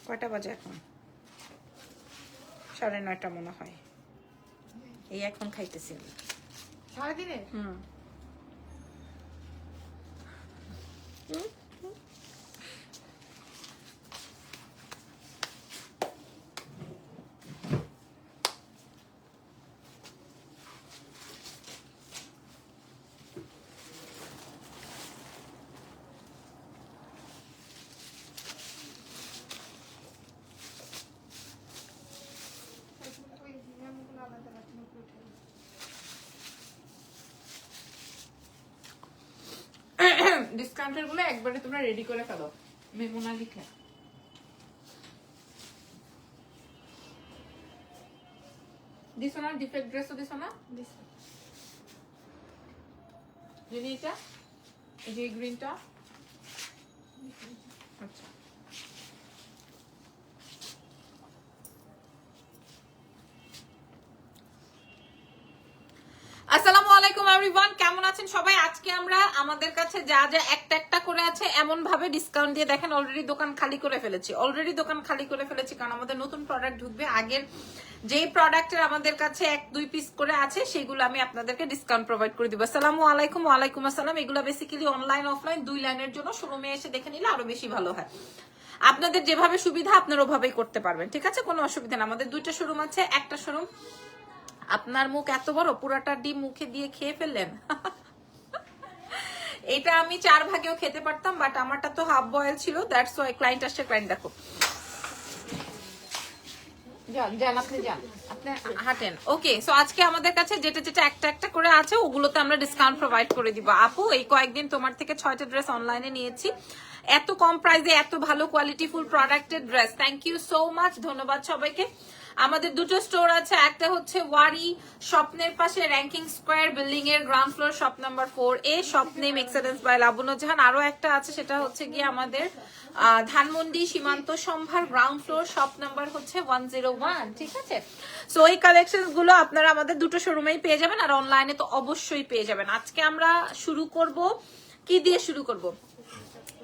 কয়টা বাজে এখন? 9:30 মনে হয়। এই এখন খাইতেছি সারাদিনে। ডিসকাউন্টের গুলো একবারে তোমরা রেডি করে ফেলো মেমোনা লিখে। দিছো না ডিফেক্ট ড্রেসও দিছো না? জানি এটা এই যে গ্রিনটা। আচ্ছা আসসালামু আলাইকুম এভরিওয়ান, কেমন আছেন সবাই? আজকে আমরা আমাদের কাছে যা যা একটা একটা করে আছে এমন ভাবে ডিসকাউন্ট দিয়ে দেখেন অলরেডি দোকান খালি করে ফেলেছি কারণ আমাদের নতুন প্রোডাক্ট ঢুকবে। আগের যেই প্রোডাক্টের আমাদের কাছে 1-2 পিস করে আছে সেগুলো আমি আপনাদেরকে ডিসকাউন্ট প্রোভাইড করে দিব। আসসালামু আলাইকুম। ওয়ালাইকুম আসসালাম। এগুলো বেসিক্যালি অনলাইন অফলাইন দুই লাইনের জন্য, শোরুমে এসে দেখে নিলে আরো বেশি ভালো হয়। আপনাদের যেভাবে সুবিধা আপনারা ওভাবেই করতে পারবেন, ঠিক আছে? কোনো অসুবিধা না। আমাদের দুইটা শোরুম আছে। একটা শোরুম, আপনার মুখ এত বড়, পুরাটা ডিম মুখে দিয়ে খেয়ে ফেললেন। এটা আমি 4 ভাগেও খেতে পারতাম, বাট আমারটা তো হাফ বয়েল ছিল, দ্যাটস ওয়াই। ক্লায়েন্ট আসছে, ক্লায়েন্ট দেখো। যান আপনি যান, আপনি হাঁটেন। ওকে, সো আজকে আমাদের কাছে যেটা যেটা একটা একটা করে আছে ওগুলোতে আমরা ডিসকাউন্ট প্রোভাইড করে দিব। আপু এই কয়েকদিন তোমার থেকে 6টা ড্রেস অনলাইনে নিয়েছি, এত কম প্রাইসে এত ভালো কোয়ালিটি ফুল প্রোডাক্টের dress. Thank you so much, ধন্যবাদ সবাইকে। আমাদের দুটো স্টোর আছে, একটা হচ্ছে ওয়ারি স্বপ্নের পাশে র্যাঙ্কিং স্কোয়ার বিল্ডিং এর ground floor, shop number 4A, shop name excellence by Labonno Jahan. আরো একটা আছে, সেটা হচ্ছে গিয়ে আমাদের ধানমন্ডি সীমান্ত সম্ভার গ্রাউন্ড ফ্লোর, শপ নাম্বার হচ্ছে 101, ঠিক আছে? সো এই কালেকশন গুলো আপনারা আমাদের দুটো শোরুমেই পেয়ে যাবেন, আর অনলাইনে তো অবশ্যই পেয়ে যাবেন। আজকে আমরা শুরু করব, কি দিয়ে শুরু করব?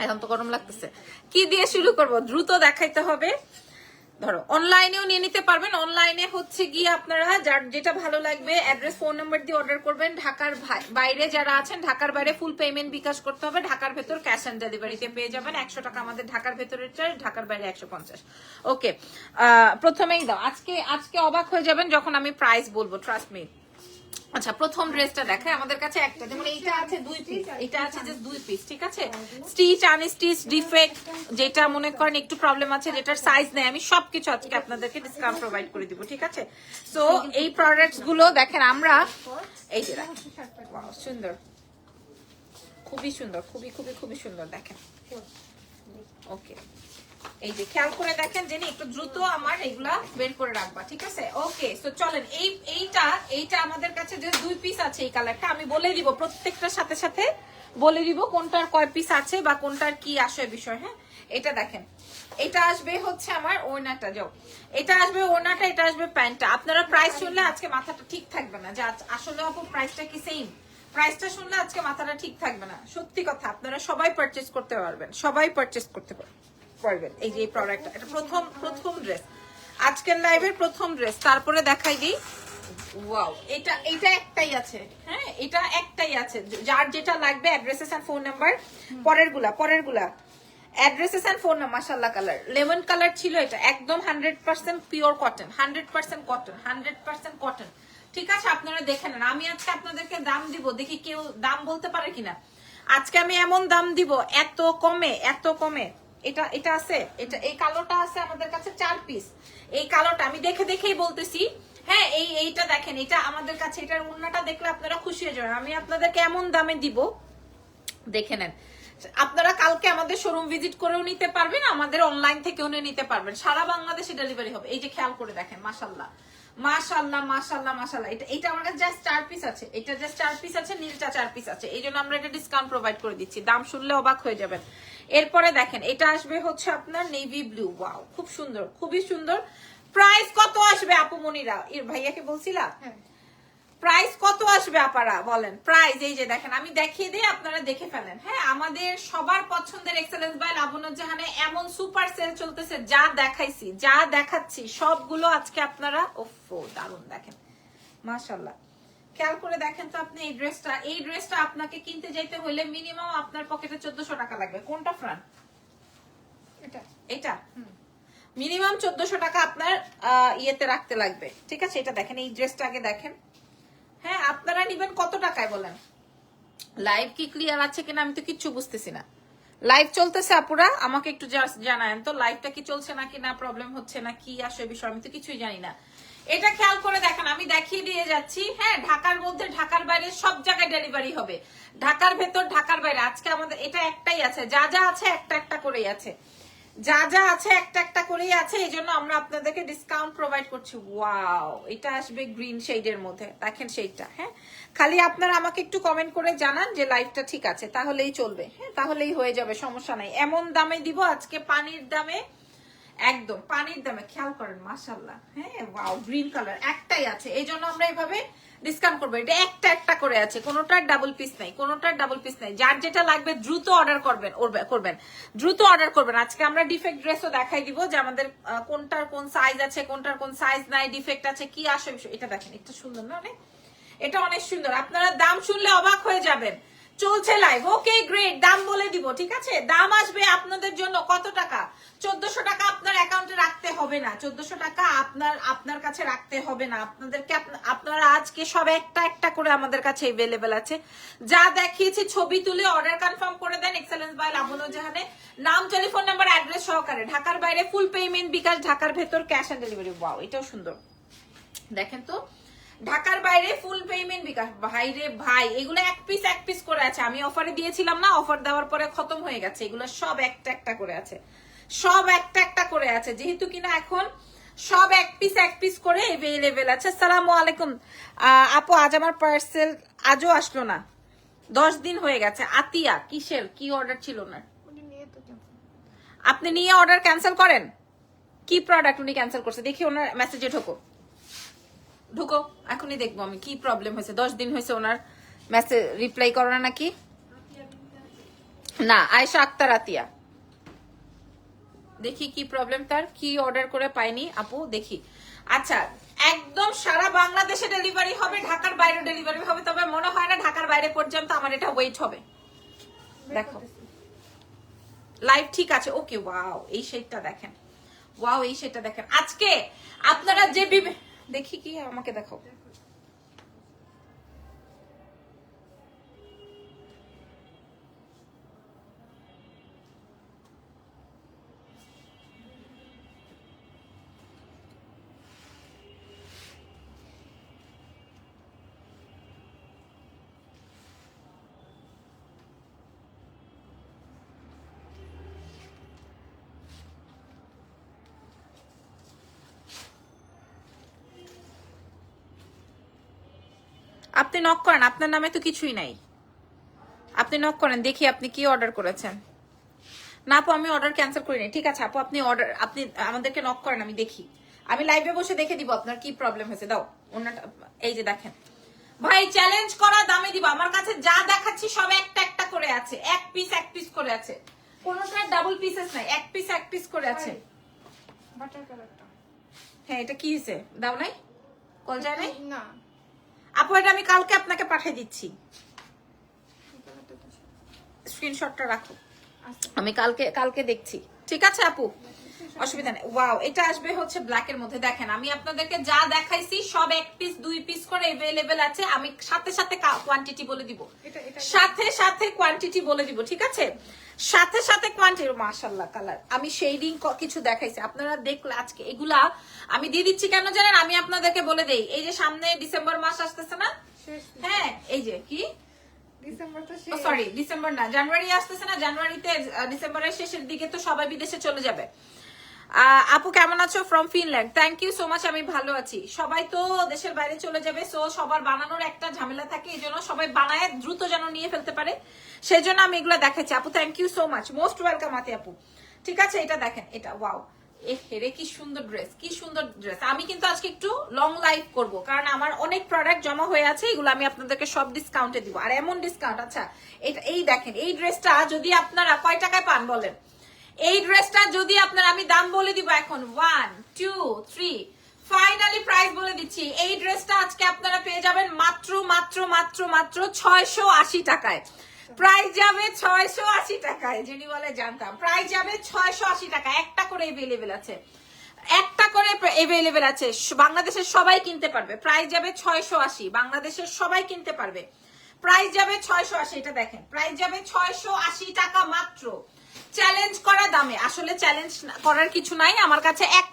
এখন তো গরম লাগতেছে। কি দিয়ে শুরু করব? দ্রুত দেখাইতে হবে। ধরো অনলাইনেও নিয়ে নিতে পারবেন। অনলাইনে হচ্ছে গিয়ে আপনারা যার যেটা ভালো লাগবে অ্যাড্রেস ফোন নাম্বার দিয়ে অর্ডার করবেন। ঢাকার বাইরে যারা আছেন, ঢাকার বাইরে ফুল পেমেন্ট বিকাশ করতে হবে। ঢাকার ভেতর ক্যাশ অন ডেলিভারিতে পেয়ে যাবেন। 100 টাকা আমাদের ঢাকার ভেতরের চার্জ, ঢাকার বাইরে 150। ওকে, প্রথমেই দাও। আজকে অবাক হয়ে যাবেন যখন আমি প্রাইস বলবো, ট্রাস্ট মি। আচ্ছা, প্রথম ড্রেসটা দেখাই। আমাদের কাছে একটা, যেমন এইটা আছে 2 পিস, এটা আছে জাস্ট 2 পিস, ঠিক আছে? স্টিচ আনস্টিচ ডিফেক্ট যেটা মনে করেন একটু প্রবলেম আছে, যেটার সাইজ নেই, আমি সবকিছু আজকে আপনাদেরকে ডিসকাউন্ট প্রোভাইড করে দিব, ঠিক আছে? সো এই প্রোডাক্টস গুলো দেখেন, আমরা এই যে ওয়াও সুন্দর, খুবই সুন্দর, খুবই খুবই খুবই সুন্দর, দেখেন। ওকে, এই যে খেয়াল করে দেখেন, জেনে একটু দ্রুত আমার এগুলা বের করে রাখবা, ঠিক আছে? ওকে, সো চলেন। এইটা আমাদের কাছে যে 2 পিস আছে, এই কালারটা আমি বলে দিব, প্রত্যেকটার সাথে সাথে বলে দিব কোনটার কয় পিস আছে বা কোনটার কি আসে বিষয়। হ্যাঁ, এটা দেখেন, এটা আসবে হচ্ছে আমার ওড়নাটা, যাও, এটা আসবে ওড়নাটা, এটা আসবে প্যান্টটা। আপনারা প্রাইস শুনলে আজকে মাথাটা ঠিক থাকবে না যে আসলে আপু প্রাইসটা কি সেম। প্রাইসটা শুনলে আজকে মাথাটা ঠিক থাকবে না, সত্যি কথা। আপনারা সবাই পারচেজ করতে পারবেন, সবাই পারচেজ করতে পারবেন। এই যে এই প্রোডাক্টটা, এটা প্রথম ড্রেস, আজকের লাইভের প্রথম ড্রেস। তারপরে দেখাই দিই, ওয়াও, এটা একটাই আছে। হ্যাঁ, এটা একটাই আছে, যার যেটা লাগবে অ্যাড্রেসেস এন্ড ফোন নাম্বার। পরেরগুলা অ্যাড্রেসেস এন্ড ফোন নাম্বার। মাশাআল্লাহ, কালার লেমন কালার ছিল, এটা একদম 100% পিওর কটন, 100% কটন, 100% কটন, ঠিক আছে? আপনারা দেখে নেন। আমি আজকে আপনাদেরকে দাম দিব, দেখি কেউ দাম বলতে পারে কিনা। আজকে আমি এমন দাম দিব, এত কমে। এটা আছে, এটা এই কালোটা আছে আমাদের কাছে 4 পিস। এই কালোটা আমি দেখেই বলতেছি। হ্যাঁ, এইটা দেখেন, এটা আমাদের কাছে, এটার ওড়নাটা দেখলে আপনারা খুশি হয়ে যাবেন। আমি আপনাদেরকে এমন দামে দিব, দেখে নেন। আপনারা কালকে আমাদের শোরুম ভিজিট করেও নিতে পারবেন, আমাদের অনলাইন থেকেও নিতে পারবেন, সারা বাংলাদেশে ডেলিভারি হবে। এই যে খেয়াল করে দেখেন, মাশাআল্লাহ মাশাআল্লাহ মাশাআল্লাহ মাশাআল্লাহ। এটা আমার কাছে জাস্ট 4 পিস আছে, এটা জাস্ট 4 পিস আছে, নীলটা 4 পিস আছে, এই জন্য আমরা এটা ডিসকাউন্ট প্রোভাইড করে দিচ্ছি। দাম শুনলে অবাক হয়ে যাবেন। এরপরে দেখেন, এটা আসবে হচ্ছে আপনার নেভি ব্লু, ওয়াও, খুব সুন্দর, খুবই সুন্দর। প্রাইস কত আসবে আপু মনিরা? এর ভাইয়াকে বলছিলা? প্রাইস কত আসবে আপারা বলেন? প্রাইস এই যে দেখেন, আমি দেখিয়ে দিই, আপনারা দেখে ফেলেন। হ্যাঁ, আমাদের সবার পছন্দের এক্সেলেন্স বাই লাবণ্য জাহানে এমন সুপার সেল চলতেছে, যা দেখাইছি যা দেখাচ্ছি সবগুলো আজকে আপনারা ওফো দারুন দেখেন, মাশাআল্লাহ। খেয়াল করে দেখেন তো আপনি এই ড্রেসটা আপনাকে কিনতে যাইতে হলে মিনিমাম আপনার পকেটে 1400 টাকা লাগবে। কোনটা ফ্রান? এটা মিনিমাম 1400 টাকা আপনার ইয়েতে রাখতে লাগবে, ঠিক আছে? এটা দেখেন, এই ড্রেসটা আগে দেখেন। হ্যাঁ, আপনারা নিবেন কত টাকায় বলেন? লাইভ কি ক্লিয়ার আছে কিনা আমি তো কিচ্ছু বুঝতেছি না। লাইভ চলতেছে আপুরা? আমাকে একটু জানায়েন তো, লাইভটা কি চলছে নাকি না প্রবলেম হচ্ছে না কি আসে বিষয়, আমি তো কিছুই জানি না। এটা খেয়াল করে দেখেন, আমি দেখিয়ে দিয়ে যাচ্ছি। হ্যাঁ, ঢাকার মধ্যে ঢাকার বাইরে সব জায়গায় ডেলিভারি হবে, ঢাকার ভেতর ঢাকার বাইরে। আজকে আমাদের এটা একটাই আছে, যা যা আছে একটা একটা করেই আছে, যা যা আছে একটা একটা করেই আছে। এই জন্য আমরা আপনাদেরকে ডিসকাউন্ট প্রোভাইড করছি। ওয়াও, এটা আসবে গ্রিন শেডের মধ্যে, দেখেন শেডটা। হ্যাঁ, খালি আপনারা আমাকে একটু কমেন্ট করে জানান যে লাইভটা ঠিক আছে, তাহলেই চলবে। হ্যাঁ, তাহলেই হয়ে যাবে, সমস্যা নাই। এমন দামে দিব আজকে, পানির দামে, একদম পানির দামে। খেয়াল করেন মাশাআল্লাহ। হ্যাঁ, ওয়াও, গ্রিন কালার একটাই আছে, এই জন্য আমরা এইভাবে ডিসকাউন্ট করবো। এটা একটা একটা করে আছে, কোনোটার ডাবল পিস নাই, কোনোটার ডাবল পিস নাই। যার যেটা লাগবে দ্রুত অর্ডার করবেন, দ্রুত অর্ডার করবেন। আজকে আমরা ডিফেক্ট ড্রেসও দেখাই দিব যে আমাদের কোনটার কোন সাইজ আছে, কোনটার কোন সাইজ নাই, ডিফেক্ট আছে কি আসে। এটা দেখেন, এটা সুন্দর না? অনেক, এটা অনেক সুন্দর। আপনারা দাম শুনলে অবাক হয়ে যাবেন। চলছে লাইভ, ওকে গ্রেট, দাম বলে দিব, ঠিক আছে? দাম আসবে আপনাদের জন্য কত টাকা? 1400 টাকা আপনার অ্যাকাউন্টে রাখতে হবে না, 1400 টাকা আপনার কাছে রাখতে হবে না। আপনাদেরকে আপনারা আজকে সব একটা একটা করে আমাদের কাছে अवेलेबल আছে। যা দেখিয়েছি ছবি তুলে অর্ডার কনফার্ম করে দেন এক্সেলেন্স বাই লাবণ্য জাহানে, নাম, টেলিফোন নাম্বার, অ্যাড্রেস সহকারে। ঢাকার বাইরে ফুল পেমেন্ট বিকাশ, ঢাকার ভেতর ক্যাশ অন ডেলিভারি। ওয়াও, এটাও সুন্দর দেখেন তো, ঢাকার বাইরে ফুল পেমেন্ট বিকাশ। ভাই রে ভাই, এগুলো এক পিস করে আছে। আমি অফারে দিয়েছিলাম না, অফার দেওয়ার পরে খতম হয়ে গেছে। এগুলো সব একটা একটা করে আছে, সব একটা একটা করে আছে, যেহেতু কিনা এখন সব এক পিস করে अवेलेबल আছে। আসসালামু আলাইকুম আপু, আজ আমার পার্সেল আজও আসলো না, 10 দিন হয়ে গেছে। আতিয়া, কিসের কি অর্ডার ছিল না? আপনি নিয়ে অর্ডার ক্যান্সেল করেন? কি প্রোডাক্ট উনি ক্যান্সেল করছে? দেখি ওনার মেসেজে ঢুকো, এখনই দেখবো আমি কি প্রবলেম হয়েছে। 10 দিন হয়েছে ওনার মেসেজ রিপ্লাই করো না নাকি? না, আয়েশা আক্তার আতিয়া। দেখি কি প্রবলেম, তার কি অর্ডার করে পাইনি আপু, দেখি। আচ্ছা, একদম সারা বাংলাদেশে ডেলিভারি হবে, ঢাকার বাইরে ডেলিভারি হবে, তবে মনে হয় না ঢাকার বাইরে পর্যন্ত আমার এটা ওয়েট হবে। দেখো লাইভ ঠিক আছে, ওকে। ওয়াও, এই শেডটা দেখেন, ওয়াও, এই শেডটা দেখেন। আজকে আপনারা যে দেখি কি, আমাকে দেখাও। আপনি নক করেন, আপনার নামে তো কিছুই নাই। আপনি নক করেন, দেখি আপনি কি অর্ডার করেছেন। না আপু, আমি অর্ডার ক্যান্সেল করিনি। ঠিক আছে আপু, আপনি আমাদেরকে নক করেন, আমি দেখি, আমি লাইভে বসে দেখে দিব আপনার কি প্রবলেম হয়েছে। দাও ওনাটা, এই যে দেখেন ভাই, চ্যালেঞ্জ করা দামে দিব। আমার কাছে যা দেখাচ্ছি সব একটা একটা করে আছে, এক পিস করে আছে, কোনোটা ডাবল পিসেস নাই, এক পিস করে আছে। হ্যাঁ, এটা কি হয়েছে? দাও নাই, কল যায় নাই না আপু, এটা আমি কালকে আপনাকে পাঠিয়ে দিচ্ছি, স্ক্রিনশটটা রাখো, আমি কালকে দেখছি। ঠিক আছে আপু, অসুবিধা নেই। ওয়াও, এটা আসবে হচ্ছে ব্ল্যাক এর মধ্যে। দেখেন, আমি আপনাদেরকে যা দেখাইছি সব এক পিস 2 পিস করে अवेलेबल আছে। আমি সাথে সাথে কোয়ান্টিটি বলে দিব, সাথে কোয়ান্টিটি বলে দিব, ঠিক আছে? সাথে কোয়ান্টিটি। মাশাআল্লাহ কালার, আমি শেডিং কিছু দেখাইছি, আপনারা দেখলে আজকে এগুলা আমি দিয়ে দিচ্ছি কেন জানেন? আমি আপনাদেরকে বলে দেই, এই যে সামনে ডিসেম্বর মাস আসতেছে না? হ্যাঁ, এই যে কি ডিসেম্বর না, জানুয়ারি আসতেছে না? জানুয়ারিতে, ডিসেম্বরের শেষের দিকে তো সবাই বিদেশে চলে যাবে। আপু কেমন আছো? From Finland. Thank you so much, আমি ভালো আছি। সবাই তো দেশের বাইরে চলে যাবে, সো সবার বানানোর একটা ঝামেলা থাকে, এই জন্য সবাই বানায় দ্রুত যেন নিয়ে ফেলতে পারে, সেই জন্য আমি এগুলো দেখাচ্ছি। আপু thank you so much, most welcome Ati আপু। ঠিক আছে, এটা দেখেন, এটা ওয়াও, হেরে কি সুন্দর ড্রেস, কি সুন্দর ড্রেস। আমি কিন্তু আজকে একটু লং লাইভ করব, কারণ আমার অনেক প্রোডাক্ট জমা হয়ে আছে, এগুলো আমি আপনাদেরকে সব ডিসকাউন্টে দিব। আর এমন ডিসকাউন্ট, আচ্ছা এটা এই দেখেন, এই ড্রেসটা যদি আপনারা কয় টাকায় পান বলেন? এই ড্রেসটা যদি আপনারা, আমি দাম বলে দিব এখন, 1 2 3, ফাইনালি প্রাইস বলে দিচ্ছি। এই ড্রেসটা আজকে আপনারা পেয়ে যাবেন মাত্র মাত্র মাত্র মাত্র 680 টাকায়। প্রাইস যাবে 680 টাকায়। যিনি বলে জানতাম, প্রাইস যাবে 680 টাকা। একটা করে अवेलेबल আছে, একটা করে अवेलेबल আছে, বাংলাদেশের সবাই কিনতে পারবে। প্রাইস যাবে 680, বাংলাদেশের সবাই কিনতে পারবে। প্রাইস যাবে 680, এটা দেখেন, প্রাইস যাবে 680 টাকা মাত্র। চ্যালেঞ্জ করা দামে, আসলে চ্যালেঞ্জ করার কিছু নাই, আমার কাছে এক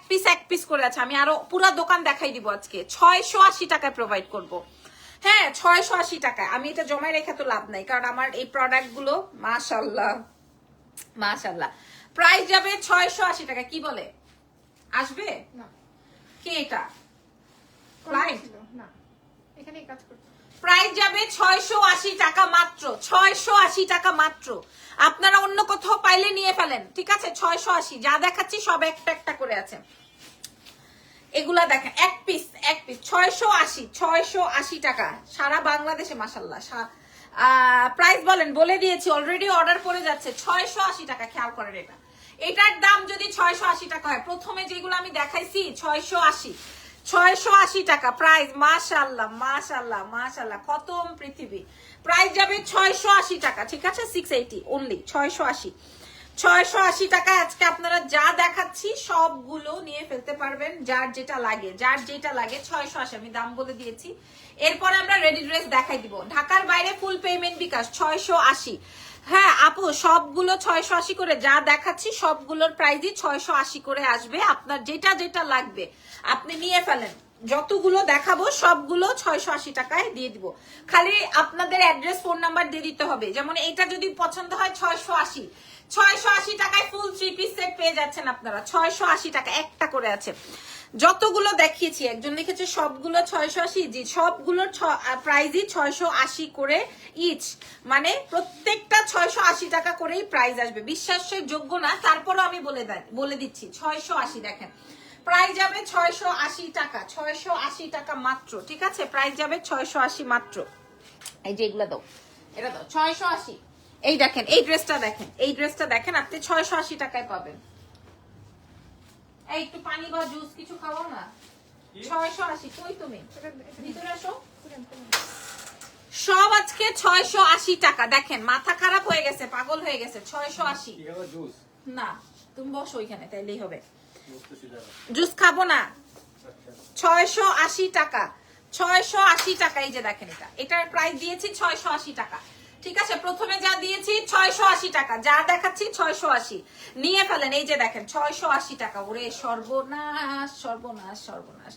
পিস করে আছে। আমি আরো পুরো দোকান দেখাই দিব আজকে। 680 টাকায় প্রোভাইড করব। হ্যাঁ 680 টাকায়। আমি এটা জমায় রেখে তো লাভ নাই, কারণ আমার এই প্রোডাক্ট গুলো মাশাআল্লাহ মাশাআল্লাহ। প্রাইস যাবে 680 টাকা। কি বলে, আসবে না? কে এটা ক্লায়েন্ট? না, এখানে কাজ করতে। প্রাইস যাবে 680 টাকা মাত্র, 680 টাকা মাত্র। আপনারা অন্য কোথাও পাইলে নিয়ে ফেলেন, ঠিক আছে? 680 যা দেখাচ্ছি সব একটা একটা করে আছে। এগুলা দেখেন, এক পিস 680 টাকা সারা বাংলাদেশে। মাশাআল্লাহ। প্রাইস বলেন, বলে দিয়েছি অলরেডি, অর্ডার করে যাচ্ছে 680 টাকা। খেয়াল করেন, এটার দাম যদি 680 টাকা হয়, প্রথমে যেগুলো আমি দেখাইছি 680 টাকা প্রাইস। মাশাআল্লাহ মাশাআল্লাহ মাশাআল্লাহ, খতম পৃথিবী। প্রাইস যাবে 680 টাকা, ঠিক আছে? 680 অনলি, 680 টাকা। আজকে আপনারা যা দেখাচ্ছি সবগুলো নিয়ে ফেলতে পারবেন, যার যেটা লাগে, যার যেটা লাগে। 680 আমি দাম বলে দিয়েছি। এরপরে আমরা রেডি ড্রেস দেখাই দিব। ঢাকার বাইরে ফুল পেমেন্ট বিকাশ 680। হ্যাঁ আপু, সবগুলো 680 করে যা দেখাচ্ছি সবগুলোর প্রাইসই 680 করে আসবে। আপনার যেটা যেটা লাগবে আপনি নিয়ে ফেলেন, যতগুলো দেখাবো সবগুলো 680 টাকায় দিয়ে দিব। খালি আপনাদের অ্যাড্রেস, ফোন নাম্বার দিয়ে দিতে হবে। যেমন এটা যদি পছন্দ হয় 680 টাকায় ফুল 3 পিস সেট পেয়ে যাচ্ছেন আপনারা। 680 টাকা একটা করে আছে। যতগুলো দেখিয়েছি, একজন লিখেছে সবগুলো 680, জি সবগুলোর প্রাইসই 680 করে ইচ, মানে প্রত্যেকটা 680 টাকা করেই প্রাইস আসবে। বিশ্বাসের যোগ্য না, তারপরও আমি বলে দিচ্ছি 680। দেখেন প্রাইস যাবে 680 টাকা, 680 টাকা মাত্র, ঠিক আছে? প্রাইস যাবে 680 মাত্র। এই যে এগুলা দাও, এটা দাও 680। এই দেখেন, এই ড্রেসটা দেখেন, এই ড্রেসটা দেখেন, আপনি 680 টাকায় পাবেন। এই একটু পানি বা জুস কিছু খাওয়াও না। 680। কই তুমি? ভিতরে আসো। সব আজকে 680 টাকা। দেখেন মাথা খারাপ হয়ে গেছে, পাগল হয়ে গেছে। 680 না, তুমি বসো ওইখানে, তাইলেই হবে। জুস খাবো না। 680 টাকা, 680 টাকা। এই যে দেখেন, এটার প্রাইস দিয়েছি 680 টাকা, ঠিক আছে? প্রথমে যা দিয়েছি 680 টাকা, যা দেখাচ্ছি 680, নিয়ে ফেলেন। এই যে দেখেন 680 টাকা। ওরে সর্বনাশ সর্বনাশ সর্বনাশ।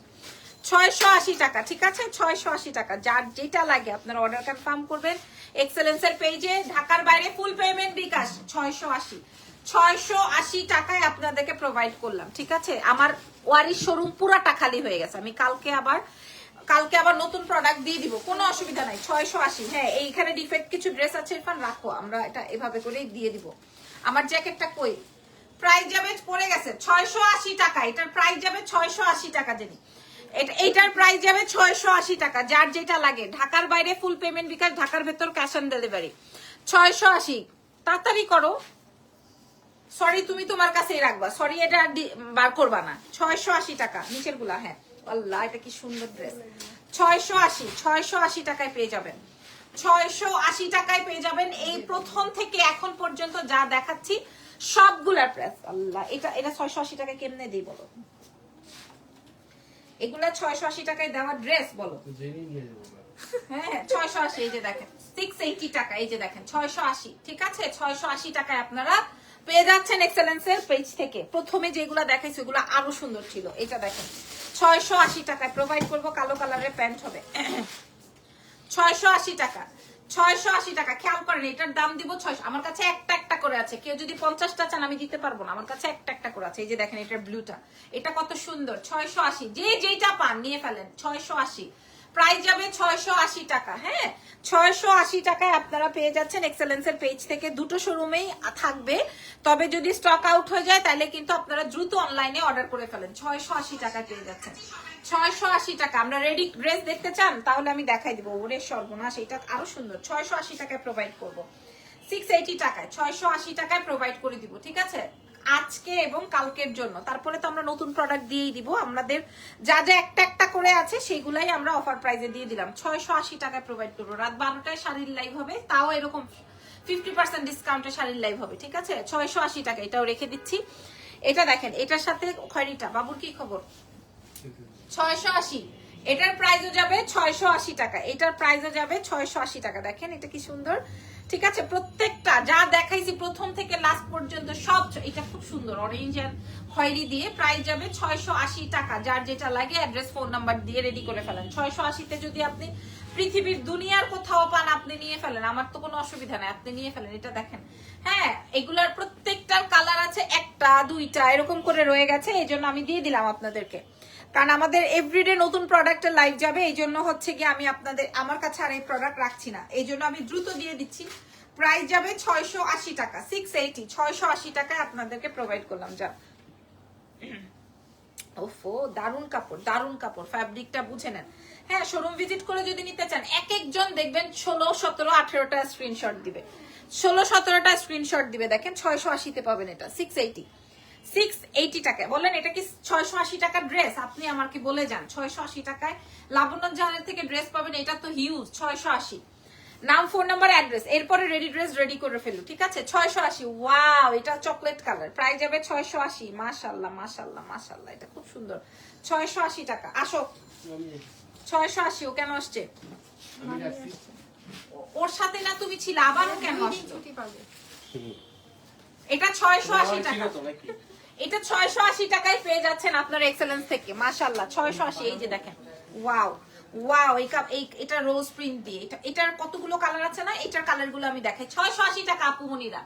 680 টাকা, ঠিক আছে? 680 টাকা। যার যেটা লাগে আপনারা অর্ডার কনফার্ম করবেন এক্সেলেন্সের পেজে। ঢাকার বাইরে ফুল পেমেন্ট বিকাশ 680 টাকায় আপনাদেরকে প্রোভাইড করলাম, ঠিক আছে? আমার ওয়ারিশ শোরুম পুরাটা খালি হয়ে গেছে। আমি কালকে আবার নতুন প্রোডাক্ট দিয়ে দিব, কোনো অসুবিধা নাই। 680। হ্যাঁ এইখানে ডিফেক্ট কিছু ড্রেস আছে, ইরফান রাখো, আমরা এটা এভাবে করেই দিয়ে দিব। আমার জ্যাকেটটা কই? প্রাইস যাবে, পড়ে গেছে 680 টাকা। এটার প্রাইস যাবে 680 টাকা। জানি এটার প্রাইস যাবে 680 টাকা। যার যেটা লাগে। ঢাকার বাইরে ফুল পেমেন্ট বিকাশ, ঢাকার ভেতর ক্যাশ অন ডেলিভারি। 680, তাড়াতাড়ি করো। সরি, তুমি তোমার কাছেই রাখবা, সরি এটা বার করবা না। 680 টাকা নিচের গুলা। হ্যাঁ আল্লাহ, এটা কি সুন্দর ড্রেস। 680 টাকায় পেয়ে যাবেন। 680 টাকায় পেয়ে যাবেন। এই প্রথম থেকে এখন পর্যন্ত যা দেখাচ্ছি সবগুলার প্রাইস। আল্লাহ, এটা 680 টাকায় কেমনে দিই বলো? এগুলা 680 টাকায় দেওয়া ড্রেস বলো? হ্যাঁ 680। এই যে দেখেন 680 টাকা। এই যে দেখেন 680, ঠিক আছে? 680 টাকায় আপনারা পেয়ে যাচ্ছেন এক্সেলেন্সের পেজ থেকে। প্রথমে যেগুলা দেখাইছি ওগুলো আরো সুন্দর ছিল। এটা দেখেন 680 টাকায় প্রোভাইড করবো। কালো কালারের প্যান্ট হবে। 680 টাকা, 680 টাকা। খেয়াল করেন, এটার দাম দিব 600। আমার কাছে একটা একটা করে আছে, কেউ যদি 50টা চান আমি দিতে পারবো না, আমার কাছে একটা একটা করে আছে। এই যে দেখেন এটার ব্লুটা, এটা কত সুন্দর। 680, যে যেটা পান নিয়ে ফেলেন। 680 প্রাইস যাবে 680 টাকা। হ্যাঁ 680 টাকায় আপনারা পেয়ে যাচ্ছেন এক্সেলেন্সের পেজ থেকে। দুটো শোরুমেই থাকবে, তবে যদি স্টক আউট হয়ে যায় তাহলে কিন্তু আপনারা দ্রুত অনলাইনে অর্ডার করে ফেলেন। 680 টাকায় পেয়ে যাচ্ছেন, 680 টাকা। আমরা রেডি ড্রেস দেখতে চান তাহলে আমি দেখাই দিব। ওরে সর্বনাশ, এটা আরো সুন্দর। 680 টাকায় প্রোভাইড করব, 680 টাকায় 680 টাকায় প্রোভাইড করে দিব, ঠিক আছে, আজকে এবং কালকের জন্য। তারপরে তো আমরা নতুন প্রোডাক্ট দিয়েই দিব। আমাদের যা যা একটা একটা করে আছে সেগুলাই আমরা অফার প্রাইসে দিয়ে দিলাম। 680 টাকায় প্রোভাইড করবো। রাত 12টায় শাড়ির লাইভ হবে, তাও এরকম 50% ডিসকাউন্টে শাড়ির লাইভ হবে, ঠিক আছে। 680 টাকা, এটাও রেখে দিচ্ছি। এটা দেখেন, এটার সাথে খয়রিটা বাবুর কি খবর, 680। এটার প্রাইসও যাবে 680 টাকা, এটার প্রাইসও যাবে 680 টাকা। দেখেন এটা কি সুন্দর, ঠিক আছে। প্রত্যেকটা যা দেখাইছি প্রথম থেকে লাস্ট পর্যন্ত সব, এটা খুব সুন্দর অরেঞ্জ আর খয়েরি দিয়ে। প্রাইস যাবে 680 টাকা। যার যেটা লাগে অ্যাড্রেস ফোন নাম্বার দিয়ে রেডি করে ফেলেন। 680 তে যদি আপনি পৃথিবীর দুনিয়ার কোথাও পান আপনি নিয়ে ফেলেন, আমার তো কোনো অসুবিধা নাই, আপনি নিয়ে ফেলেন। এটা দেখেন, হ্যাঁ এগুলার প্রত্যেকটার কালার আছে, একটা দুইটা এরকম করে রয়ে গেছে, এই জন্য আমি দিয়ে দিলাম আপনাদেরকে। কারণ আমাদের এভরিডে নতুন প্রোডাক্টের লাইভ যাবে, এই জন্য হচ্ছে কি আমি আপনাদের, আমার কাছে আর এই প্রোডাক্ট রাখছি না, এই জন্য আমি দ্রুত দিয়ে দিচ্ছি। প্রাইস যাবে 680 টাকা, 680, 680 টাকায় আপনাদেরকে প্রোভাইড করলাম। যা ওফো, দারুন কাপড়, দারুন কাপড়, ফ্যাব্রিকটা বুঝে নেন। হ্যাঁ শোরুম ভিজিট করে যদি নিতে চান, এক একজন দেখবেন 16, 17, 18টা স্ক্রিনশট দিবে, 16, 17টা স্ক্রিনশট দিবে। দেখেন 680 তে পাবেন এটা, 680, 680 টাকায়। বলেন এটা কি 680 টাকার ড্রেস? আপনি আমাকে বলে যান 680 টাকায় লাবণ্য জাহানের থেকে ড্রেস পাবেন, এটা তো হিউজ। 680, নাম, ফোন নাম্বার, অ্যাড্রেস, এরপরে রেডি ড্রেস রেডি করে ফেলু, ঠিক আছে। 680, ওয়াও এটা চকলেট কালার, প্রাইস যাবে 680। মাশাআল্লাহ মাশাআল্লাহ মাশাআল্লাহ, এটা খুব সুন্দর। 680 টাকা। আসো 680। ও কেন আসছে? ওর সাথে না তুমি ছিল, আবারও কেন আসছো? এটা 680 টাকা, এটা 680 টাকায় পেয়ে যাচ্ছেন আপনার এক্সেলেন্স থেকে। মাশাআল্লাহ 680। এই যে দেখেন, ওয়াও ওয়াও, এটা রোজ প্রিন্ট দিয়ে, এটার কতগুলো কালার আছে না, এটার কালার গুলো আমি দেখাই। 680 টাকা আপুমনিরা,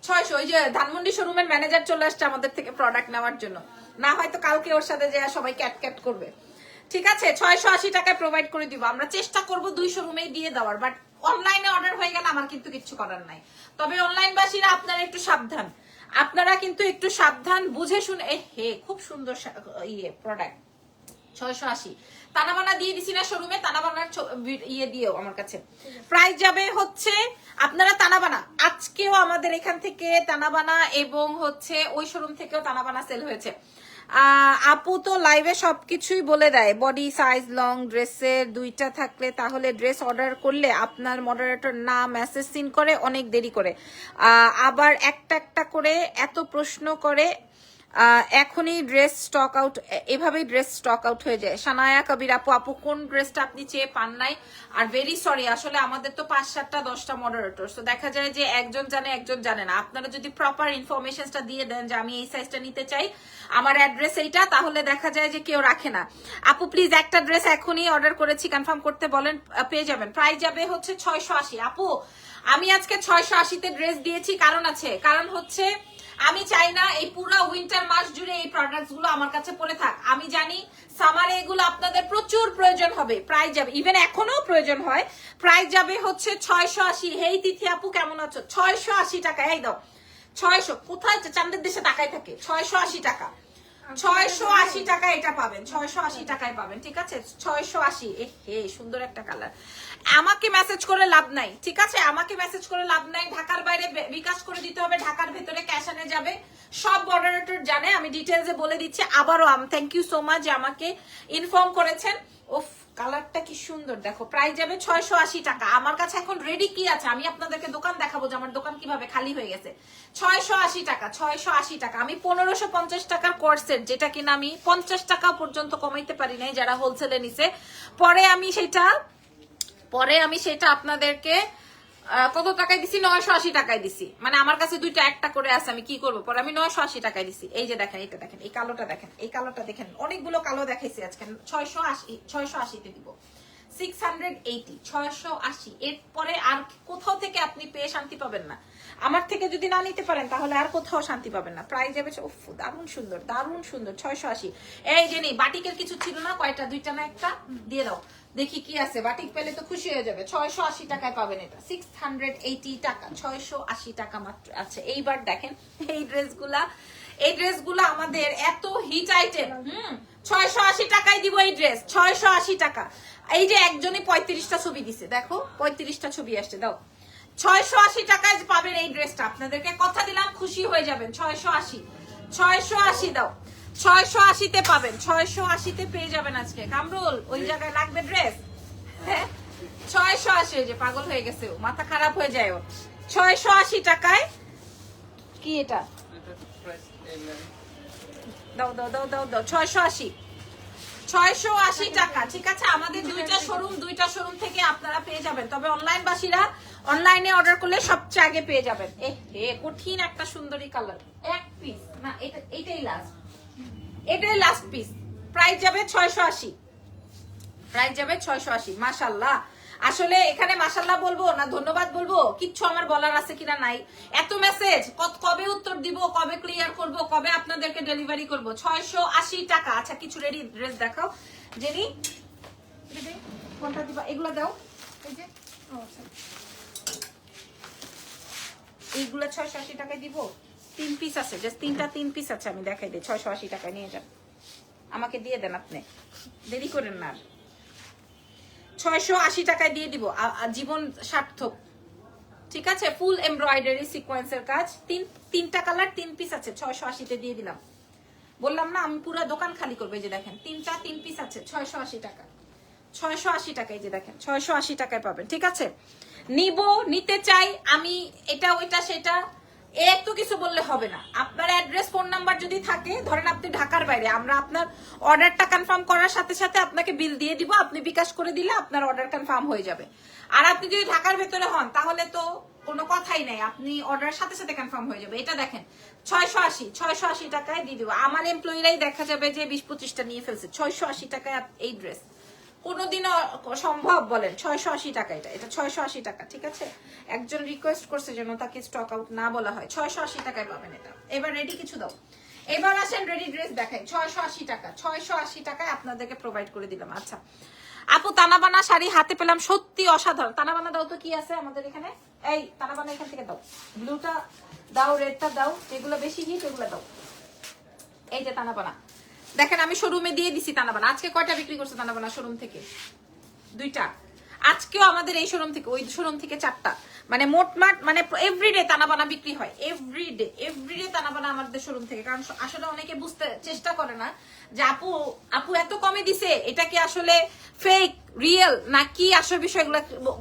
600। ওই যে ধানমন্ডি শোরুমের ম্যানেজার চলে আসছে আমাদের থেকে প্রোডাক্ট নেওয়ার জন্য, না হয়তো কালকে ওর সাথে যে সবাই ক্যাট ক্যাট করবে, ঠিক আছে। 680 টাকায় প্রোভাইড করে দিব। আমরা চেষ্টা করব 2 শোরুমেই দিয়ে দেওয়ার, বাট অনলাইনে অর্ডার হয়ে গেলে আমার কিন্তু কিছু করার নাই। তবে অনলাইন বাসীরা আপনারা একটু সাবধান, আপনারা কিন্তু একটু সাবধান, বুঝে শুনে। হে খুব সুন্দর ইয়ে প্রোডাক্ট। 680 তানাবানা দিয়ে দিছি না শোরুমে, তানাবানার ইয়ে দিয়েও আমার কাছে। প্রাইস যাবে হচ্ছে আপনারা তানাবানা, আজকেও আমাদের এখান থেকে তানাবানা এবং হচ্ছে ওই শোরুম থেকেও তানাবানা সেল হয়েছে। আপু তো লাইভে সবকিছুই বলে দেয়, বডি সাইজ, লং ড্রেসের দুইটা থাকলে তাহলে ড্রেস অর্ডার করলে আপনার মডারেটর না মেসেজ সিন করে, অনেক দেরি করে, আবার একটা একটা করে এত প্রশ্ন করে, এখনই ড্রেস স্টক আউট, এভাবেই ড্রেস স্টক আউট হয়ে যায়। সানায়া কবির আপু, আপু কোন ড্রেসটা আপনি চেয়ে পান নাই? আর ভেরি সরি, আসলে আমাদের তো 5, 7টা 10টা মডারেটর, তো দেখা যায় যে একজন জানে একজন জানে না। আপনারা যদি প্রপার ইনফরমেশনটা দিয়ে দেন যে আমি এই সাইজটা নিতে চাই, আমার অ্যাড্রেস এইটা, তাহলে দেখা যায় যে কেউ রাখে না। আপু প্লিজ একটা ড্রেস এখনই অর্ডার করেছি কনফার্ম করতে বলেন, পেয়ে যাবেন। প্রাইস যাবে হচ্ছে 680। আপু আমি আজকে 680 তে ড্রেস দিয়েছি, কারণ আছে, কারণ হচ্ছে আমি চাই না এই পুরো উইন্টার মাস জুড়ে এই প্রোডাক্টস গুলো আমার কাছে পড়ে থাক। আমি জানি সামারে এগুলো আপনাদের প্রচুর প্রয়োজন হবে, প্রাইস যাবে, ইভেন এখনো প্রয়োজন হয়। প্রাইস যাবে হচ্ছে 680। হেই তিথি আপু কেমন আছো? 680 টাকা। এই দাও 600, কোথায় চান্দের দেশে টাকায় থাকে। 680 টাকা, 680 টাকা এটা পাবেন, 680 টাকায় পাবেন, ঠিক আছে। 680। হে সুন্দর একটা কালার। আমাকে মেসেজ করে লাভ নাই, ঠিক আছে, আমাকে মেসেজ করে লাভ নাই। ঢাকার বাইরে বিকাশ করে দিতে হবে, ঢাকার ভেতরে ক্যাশ আনে যাবে। সব মডারেটর জানে, আমি ডিটেইলসে বলে দিচ্ছি। আবারও থ্যাংক ইউ সো মাচ যে আমাকে ইনফর্ম করেছেন। ওফ কালারটা কি সুন্দর, দেখো। প্রাইস যাবে 680 টাকা। আমার কাছে এখন রেডি কি আছে আমি আপনাদেরকে দোকান দেখাবো যে আমার দোকান কিভাবে খালি হয়ে গেছে। 680 টাকা, 680 টাকা। আমি 1550 টাকার কোর্সের, যেটা কিনা আমি 50 টাকা পর্যন্ত কমাইতে পারি নাই যারা হোলসেলে নিছে। পরে আমি সেটা আপনাদেরকে কত টাকায় দিছি? 980 টাকায় দিছি। মানে আমার কাছে দুইটা একটা করে আছে, আমি কি করবো, পরে আমি 980 টাকায় দিছি। এই যে দেখেন, এটা দেখেন, এই কালোটা দেখেন, এই কালোটা দেখেন, অনেকগুলো কালো দেখাইছি আজকে। 680 তে দিব, 680, 680। এরপরে আর কোথাও থেকে আপনি পেয়ে শান্তি পাবেন না। আমার থেকে যদি না নিতে পারেন তাহলে আর কোথাও শান্তি পাবেন না। প্রাইস যাবে, দারুণ সুন্দর, দারুণ সুন্দর, 680। এই যে বাটিকের কিছু ছিল না, কয়টা, দুইটা না একটা দিয়ে দাও। দেখি কি আছে, বাটিক পেলে তো খুশি হয়ে যাবে। 680 টাকায় পাবেন এটা, 680 টাকা, 680 টাকা মাত্র আছে। এইবার দেখেন এই ড্রেসগুলা আমাদের এত হিট আইটেম। 680 টাকায় দিব এই ড্রেস, 680 টাকা। এই যে একজনই 35টা ছবি দিছে, দেখো 35টা ছবি আসছে, দাও 680 টাকায় পাবেন এই ড্রেসটা। আপনাদেরকে কথা দিলাম খুশি হয়ে যাবেন। 680 দাও, 680-তে পাবেন, 680-তে পেয়ে যাবেন আজকে। কামরুল ওই জায়গায় লাগবে ড্রেস, হ্যাঁ 680। যে পাগল হয়ে গেছে ও, মাথা খারাপ হয়ে যায় ওর। 680 টাকায় কি এটা, দাও দাও দাও দাও দাও, 680 টাকা। ঠিক আছে, আমাদের দুইটা শোরুম থেকে আপনারা পেয়ে যাবেন। তবে অনলাইন বাসীরা অনলাইনে অর্ডার করলে সবচেয়ে আগে পেয়ে যাবেন। কঠিন একটা সুন্দরী কালার, এক পিস না, এটাই লাস্ট পিস। প্রাইস যাবে 680, মাশাআল্লাহ। আসলে এখানে মাশাআল্লাহ বলবো না ধন্যবাদ বলবো, কিচ্ছু আমার বলার আছে কিনা নাই। এত মেসেজ, কবে উত্তর দিব, কবে ক্লিয়ার করব, কবে আপনাদেরকে ডেলিভারি করব। 680 টাকা। আচ্ছা কিছু রেডি ড্রেস দেখাও জেনি, কোনটা দিবা, এগুলো দাও। এই যে এইগুলো 680 টাকায় দিব। 3 পিস আছে, জাস্ট 3 পিস আছে, আমি দেখাই দিই। 680 টাকায় নিয়ে যান, আমাকে দিয়ে দেন, আপনি দেরি করেন না। 680 টাকায় দিয়ে দিব, জীবন সার্থক। ঠিক আছে, ফুল এমব্রয়ডারি সিকোয়েন্সের কাজ, তিনটা কালার, 3 পিস আছে, 680-তে দিয়ে দিলাম। বললাম না আমি পুরো দোকান খালি করবো। যে দেখেন 3 পিস আছে, 680 টাকা, 680 টাকায়। যে দেখেন 680 টাকায় পাবেন। ঠিক আছে, নিতে চাই আমি, এটা ওইটা সেটা এত কিছু বললে হবে না। আপনার অ্যাড্রেস ফোন নাম্বার যদি থাকে, ধরেন আপনি ঢাকার বাইরে, আমরা আপনার অর্ডারটা কনফার্ম করার সাথে সাথে আপনাকে বিল দিয়ে দিব, আপনি বিকাশ করে দিলে আপনার অর্ডার কনফার্ম হয়ে যাবে। আর আপনি যদি ঢাকার ভেতরে হন তাহলে তো কোনো কথাই নাই, আপনি অর্ডার সাথে সাথে কনফার্ম হয়ে যাবে। এটা দেখেন 680 টাকায় দিয়ে দিব। আমার এমপ্লয়িরাই দেখা যাবে যে 20-25টা নিয়ে ফেলছে। 680 টাকায় এই ড্রেস কোনোদিনও সম্ভব বলেন? 680 টাকা, এটা 680 টাকা। ঠিক আছে, একজন রিকোয়েস্ট করছে যেন তাকে স্টক আউট না বলা হয়। 680 টাকায় পাবেন এটা। এবার রেডি কিছু দাও, এবার আসেন রেডি ড্রেস দেখাই। 680 টাকা, 680 টাকায় আপনাদেরকে প্রোভাইড করে দিলাম। আচ্ছা আপু, তানাবানা শাড়ি হাতে পেলাম, সত্যি অসাধারণ। তানাবানা দাও তো, কি আছে আমাদের এখানে? এই তানাবানা এখান থেকে দাও, ব্লুটা দাও, রেডটা দাও, যেগুলো বেশি হিট এগুলো দাও। এই যে তানাবানা দেখেন, আমি শোরুমে দিয়ে দিছি তানাবানা। আজকে কয়টা বিক্রি করছে তানাবানা শোরুম থেকে? 2টা। আজকেও আমাদের এই শোরুম থেকে, ওই শোরুম থেকে 4টা। মানে মোটমাট মানে এভরিডে তানাবানা বিক্রি হয়, এভরিডে তানাবানা আমাদের শোরুম থেকে। কারণ আসলে অনেকে বুঝতে চেষ্টা করে না যে আপু এত কমে দিছে, এটা কি আসলে ফেক রিয়েল নাকি আসল, বিষয়গুলো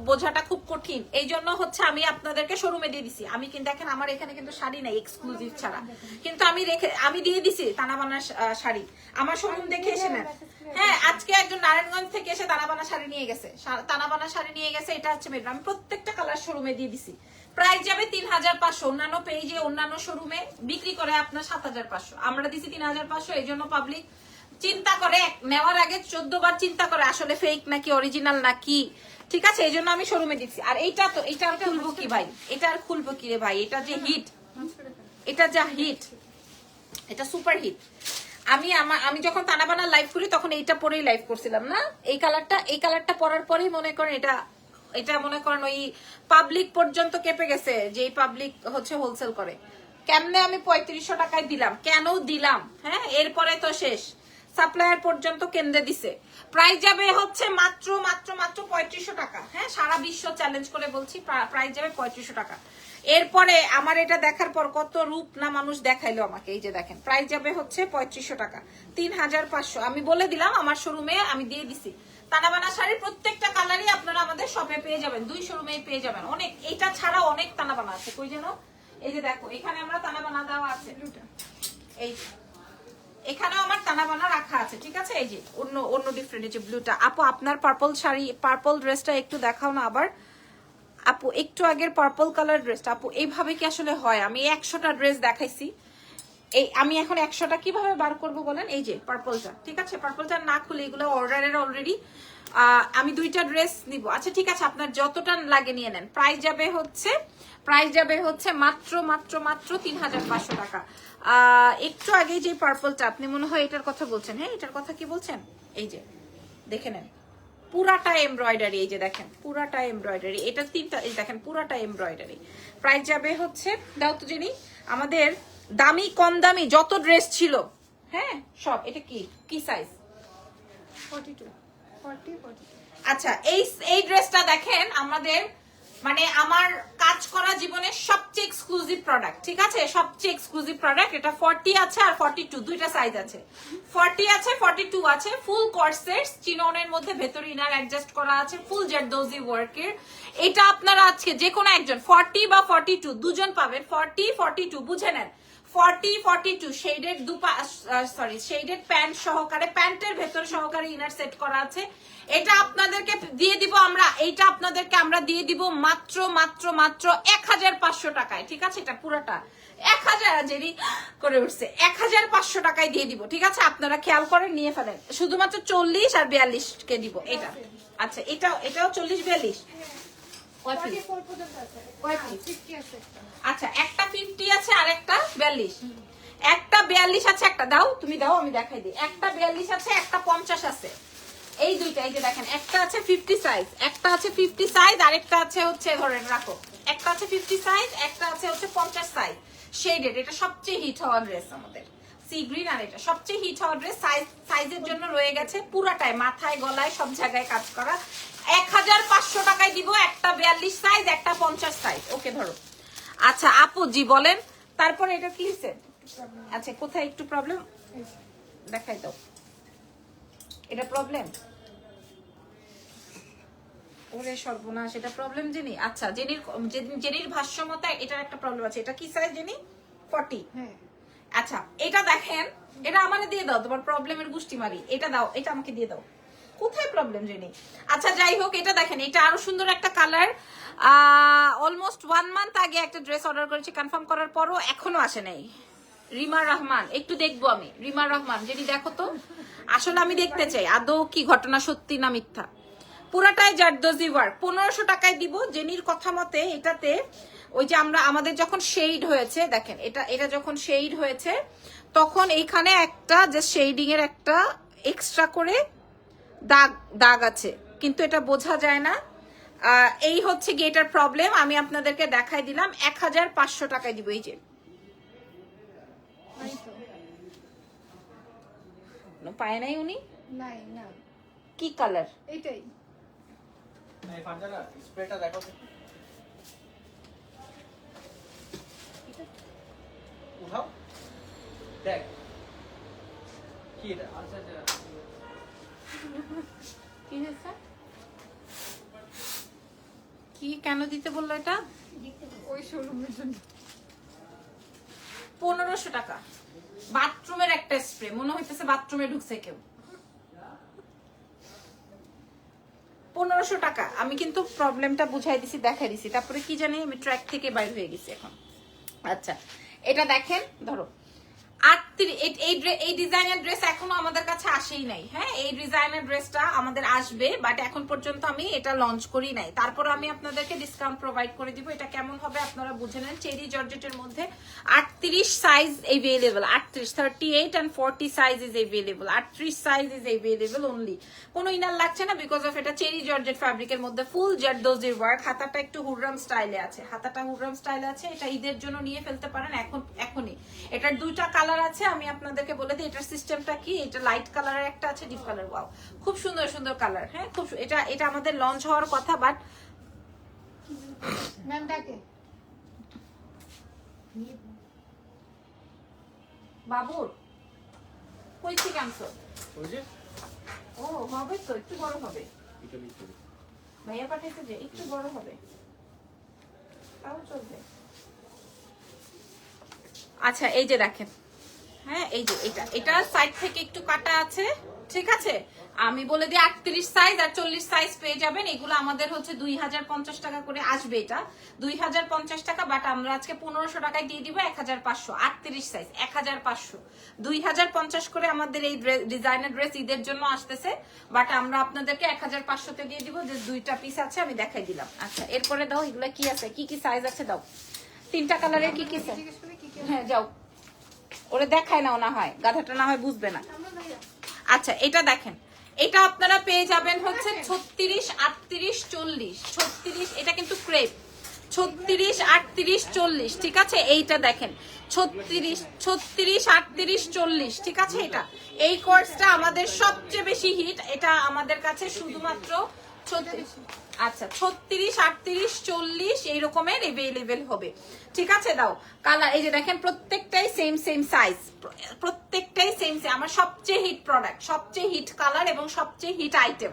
বোঝাটা খুব কঠিন। এই জন্য হচ্ছে আমি আপনাদেরকে শোরুমে দিয়ে দিছি। আমি কিন্তু দেখেন আমার এখানে কিন্তু শাড়ি নাই এক্সক্লুসিভ ছাড়া, কিন্তু আমি দিয়ে দিছি তানাবানার শাড়ি। আমার শোরুম দেখে এসে নেন। হ্যাঁ, আজকে একজন নারায়ণগঞ্জ থেকে এসে তানাবানা শাড়ি নিয়ে গেছে, এটা হচ্ছে মেরুন। আমি প্রত্যেকটা কালার শোরুমে দিয়ে দিছি। প্রাইস যাবে 3500। অন্যান্য পেজে অন্যান্য শোরুমে বিক্রি করে আপনার 7500, আমরা দিছি 3500। এই জন্য পাবলিক চিন্তা করে নেওয়ার আগে 14 বার চিন্তা করে আসলে ফেক নাকি অরিজিনাল নাকি। ঠিক আছে, এই জন্য আমি শোরুমে দিচ্ছি। আর এইটা তো, এটা আর খুলবো কি ভাই, এটা আর খুলবো কি রে ভাই, এটা যে হিট, এটা যা হিট, এটা সুপার হিট। আমি যখন তানাবানা লাইভ করি তখন এইটা পরেই লাইভ করছিলাম না। এই কালারটা পরার পরেই মনে করেন এটা মনে করেন ওই পাবলিক পর্যন্ত কেঁপে গেছে, যে পাবলিক হচ্ছে হোলসেল করে। কেমনে আমি 3500 টাকায় দিলাম, কেন দিলাম? হ্যাঁ, এরপরে তো শেষ, সাপ্লায়ার পর্যন্ত কেন্দ্রে দিছে। প্রাইস যাবে হচ্ছে মাত্র 3500 টাকা। হ্যাঁ, সারা বিশ্ব চ্যালেঞ্জ করে বলছি, প্রাইস যাবে 3500 টাকা। এরপরে আমার এটা দেখার পর কত রূপ না মানুষ দেখাইলো আমাকে। এই যে দেখেন, প্রাইস যাবে হচ্ছে 3500 টাকা, 3500। আমি বলে দিলাম আমার শোরুমে আমি দিয়ে দিছি। তানাবানা শাড়ির প্রত্যেকটা কালারই আপনারা আমাদের শপে পেয়ে যাবেন, 2 শোরুমেই পেয়ে যাবেন। অনেক, এটা ছাড়াও অনেক তানাবানা আছে। কই যেন, এই যে দেখো এখানে আমরা তানাবানা দেওয়া আছে, এই এখানেও আমার তানাবানা রাখা আছে। ঠিক আছে, এই যে অন্য ডিফারেন্ট, এই যে ব্লুটা। আপু আপনার পার্পল শাড়ি, পার্পল ড্রেসটা একটু দেখাও না আবার। আপু একটু আগের পার্পল কালার ড্রেসটা, আপু এইভাবে কি আসলে হয়? আমি 100টা ড্রেস দেখাইছি, আমি এখন 100টা কিভাবে বার করব বলেন? এই যে পার্পলটা, ঠিক আছে, পার্পলটা না খুলে এগুলো অর্ডারের অলরেডি। আমি 2টা ড্রেস নিব। আচ্ছা ঠিক আছে, আপনার যতটা লাগে নিয়ে নেন। প্রাইস যাবে হচ্ছে মাত্র 3500 টাকা। একটু আগে যে পার্পলটা, আপনি মনে হয় এটার কথা বলছেন। হ্যাঁ, এটার কথা কি বলছেন? এই যে দেখে নেন, পুরাটা এমব্রয়ডারি, এই যে দেখেন পুরাটা এমব্রয়ডারি, এটা তিনটা, এই দেখেন পুরাটা এমব্রয়ডারি। প্রাইস যাবে হচ্ছে, দাও তো জেনি, আমাদের দামি কম দামি যত ড্রেস ছিল, হ্যাঁ সব। এটা কি কি সাইজ? 42 40 42। আচ্ছা এই ড্রেসটা দেখেন আমাদের মানে আমার কাজ করা জীবনের সবচেয়ে এক্সক্লুসিভ প্রোডাক্ট, ঠিক আছে, সবচেয়ে এক্সক্লুসিভ প্রোডাক্ট। এটা 40 আছে আর 42, দুইটা সাইজ আছে, 40 আছে 42 আছে। ফুল কর্সেট চিননের মধ্যে ভেতরে ইনার অ্যাডজাস্ট করা আছে, ফুল জারদৌজি ওয়ার্কের। এটা আপনারা আজকে যে কোনো একজন 40 বা 42 দুজন পাবেন। 40 42 বুঝে নেন, 40 42 শেডেড শেডেড প্যান্ট সহকারে, প্যান্টের ভেতর সহকারে ইনার সেট করা আছে। এটা আপনাদেরকে দিয়ে দিব আমরা, এইটা আপনাদেরকে আমরা দিয়ে দিব মাত্র মাত্র মাত্র 1500 টাকায়, ঠিক আছে। এটা পুরোটা 1000 জেরি করে উঠছে, 1500 টাকায় দিয়ে দিব, ঠিক আছে। আপনারা খেয়াল করেন, নিয়ে ফেলেন। শুধুমাত্র 40 আর 42 কে দিব এটা। আচ্ছা এটাও 40 42 44 পর্যন্ত আছে, 50 আছে। আচ্ছা একটা 50 আছে আর একটা 42, একটা 42 আছে, একটা দাও তুমি, দাও আমি দেখাই দিই। একটা 42 আছে, একটা 50 আছে, এই দুইটা। এই যে দেখেন, একটা আছে 50 সাইজ, একটা আছে 50 সাইজ, আর একটা আছে হচ্ছে ধরেন রাখো, একটা আছে 50 সাইজ, একটা আছে হচ্ছে 50 সাইজ শেডেড। এটা সবচেয়ে হিট হওয়া ড্রেস আমাদের, সি গ্রিন, আর এটা সবচেয়ে হিট হওয়া ড্রেস। সাইজের জন্য রয়ে গেছে পুরাটাই, মাথায় গলায় সব জায়গায় কাজ করা। 1500 টাকায় দিব একটা 42 সাইজ, একটা 50 সাইজ। ওকে ধরো। আচ্ছা আপু জি বলেন, তারপরে এটা কি সেট? আচ্ছা কোথায় একটু প্রবলেম দেখাই দাও, এটা প্রবলেম, ওরে সর্বনাশ, এটা প্রবলেম জেনি। আচ্ছা জেনির ভাষ্য মতে এটার একটা প্রবলেম আছে। এটা কি সাইজ জেনি? 40। হ্যাঁ আচ্ছা এটা দেখেন, এটা আমারে দিয়ে দাও, তোমার প্রবলেমের গুষ্টি মারি। এটা দাও, এটা আমাকে দিয়ে দাও, কোথায় প্রবলেম জেনি? আচ্ছা যাই হোক, এটা দেখেন, এটা আরো সুন্দর একটা কালার। অলমোস্ট 1 মান্থ আগে একটা ড্রেস অর্ডার করেছি, কনফার্ম করার পরও এখনো আসে নাই। রিমা রহমান, একটু দেখবো আমি। রিমা রহমান জেনি দেখো তো, আসলে আমি দেখতে চাই আদৌ কি ঘটনা সত্যি না মিথ্যা। পুরাটাই জারদৌজি ওয়ার্ক, 1500 টাকায় দিব। জেনির কথা মতে এটাতে ওই যে আমাদের যখন শেড হয়েছে, দেখেন এটা যখন শেড হয়েছে তখন এইখানে একটা যে শেডিং এর একটা এক্সট্রা করে দাগ আছে, কিন্তু এটা বোঝা যায় না। এই হচ্ছে কি এটার প্রবলেম। আমি আপনাদেরকে দেখাই দিলাম, 1500 টাকায় দিব। এই যে নাই তো, পায় নাই উনি, নাই না, কি কালার? এটাই এই ফান্ডারা স্প্রেটা দেখো তো, উঠাও দেখ কি এটা। আচ্ছা আচ্ছা কি হয়েছে, কি কেন দিতে বললো এটা? ওই শোরুমের জন্য 1500 টাকা বাথরুমের একটা স্প্রে, মনে হইতেছে বাথরুমে ঢুকছে কেউ। 1500 টাকা। আমি কিন্তু প্রবলেমটা বুঝাই দিছি, দেখাই দিছি, তারপরে কি জানি আমি ট্র্যাক থেকে বাইর হয়ে গেছি এখন। আচ্ছা এটা দেখেন, ধরো 38 এই ডিজাইনের ড্রেস এখনো আমাদের কাছে আসেই নাই। হ্যাঁ এই ডিজাইনের ড্রেসটা আমাদের আসবে, বাট এখন পর্যন্ত আমি এটা লঞ্চ করি নাই। তারপর আমি আপনাদেরকে ডিসকাউন্ট প্রোভাইড করে দিব। এটা কেমন হবে আপনারা বুঝে নেন। চেরি জর্জেটের মধ্যে 38 size available, 38 38 and 40 size is available, 38 size is available only. কোনো ইনার লাগছে না, বিকজ অফ এটা চেরি জর্জেট ফ্যাব্রিকের মধ্যে ফুল জারদৌজির ওয়ার্ক। হাতাটা একটু হুররাম স্টাইলে আছে, হাতাটা হুররাম স্টাইলে আছে। এটা ঈদের জন্য নিয়ে ফেলতে পারেন এখনই। এটার দুইটা কালার আছে, আমি আপনাদেরকে বলে দিই এটার সিস্টেমটা কি। এটা লাইট কালারের একটা আছে, ডিপ কালার। ওয়াও খুব সুন্দর সুন্দর কালার। হ্যাঁ খুব এটা আমাদের লঞ্চ হওয়ার কথা, বাট ম্যাম ডাকে বাবুর কই থেকে আনছো? ওই যে ও হবে তো, একটু বড় হবে। এটা নিচে ভাইয়া পাঠাইছে যে একটু বড় হবে, তাও চলবে। আচ্ছা এই যে দেখেন, হ্যাঁ এই যে এটা সাইড থেকে একটু কাটা আছে, ঠিক আছে। আমি বলে দিই 38 সাইজ আর 40 সাইজ পেয়ে যাবেন। এগুলো আমাদের হচ্ছে 2050 টাকা করে আসবে, এটা 2050 টাকা, বাট আমরা আজকে 1500 টাকায় দিয়ে দিব 1500। 38 সাইজ 1500, 2050 করে আমাদের এই ডিজাইনার ড্রেস ঈদের জন্য আসতেছে, বাট আমরা আপনাদেরকে 1500 তে দিয়ে দিব। যে দুইটা পিস আছে আমি দেখাই দিলাম। আচ্ছা এরপরে দাও, এগুলা কি আছে, কি কি সাইজ আছে দাও। 3টা কালারের কি কি সাইজ? জিজ্ঞেস করে কি কি হ্যাঁ যাও, ওরে দেখায় নাও, না হয় গাধাটা না হয় বুঝবে না। আমরা ভাইয়া আচ্ছা এটা দেখেন, এটা আপনারা পেয়ে যাবেন হচ্ছে 36, 38, 40, 36, এটা কিন্তু ক্রেপ, 36, 38, 40, ঠিক আছে। এইটা দেখেন 36, 38, 40, ঠিক আছে। এটা এই কোর্সটা আমাদের সবচেয়ে বেশি হিট, এটা আমাদের কাছে শুধুমাত্র 36, আচ্ছা 36, 38, 40 এই রকমের এভেলেবেল হবে, ঠিক আছে। দাও কালার, এই যে দেখেন প্রত্যেকটাই সেম সাইজ, প্রত্যেকটাই সেম। আমার সবচেয়ে হিট প্রোডাক্ট, সবচেয়ে হিট কালার এবং সবচেয়ে হিট আইটেম।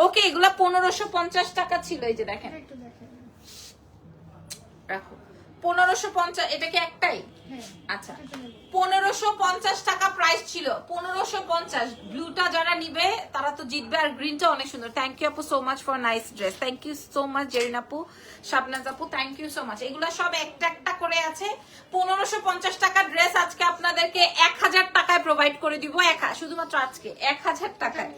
ওকে, এগুলা 1550 টাকা ছিল। এই যে দেখেন, একটু দেখেন। রাখো 1550, এটা কি একটাই? হ্যাঁ, আচ্ছা 1550 টাকা প্রাইস ছিল, 1550। ব্লুটা যারা নিবে তারা তো জিতবে, আর গ্রিনটা অনেক সুন্দর। থ্যাংক ইউ আপু so much for nice dress, thank you so much Jerin আপু, শাবনাজ আপু, থ্যাংক ইউ সো মাচ। এগুলা সব একটা একটা করে আছে। 1550 টাকা ড্রেস আজকে আপনাদেরকে 1000 টাকায় প্রোভাইড করে দিব, শুধুমাত্র আজকে 1000 টাকায়,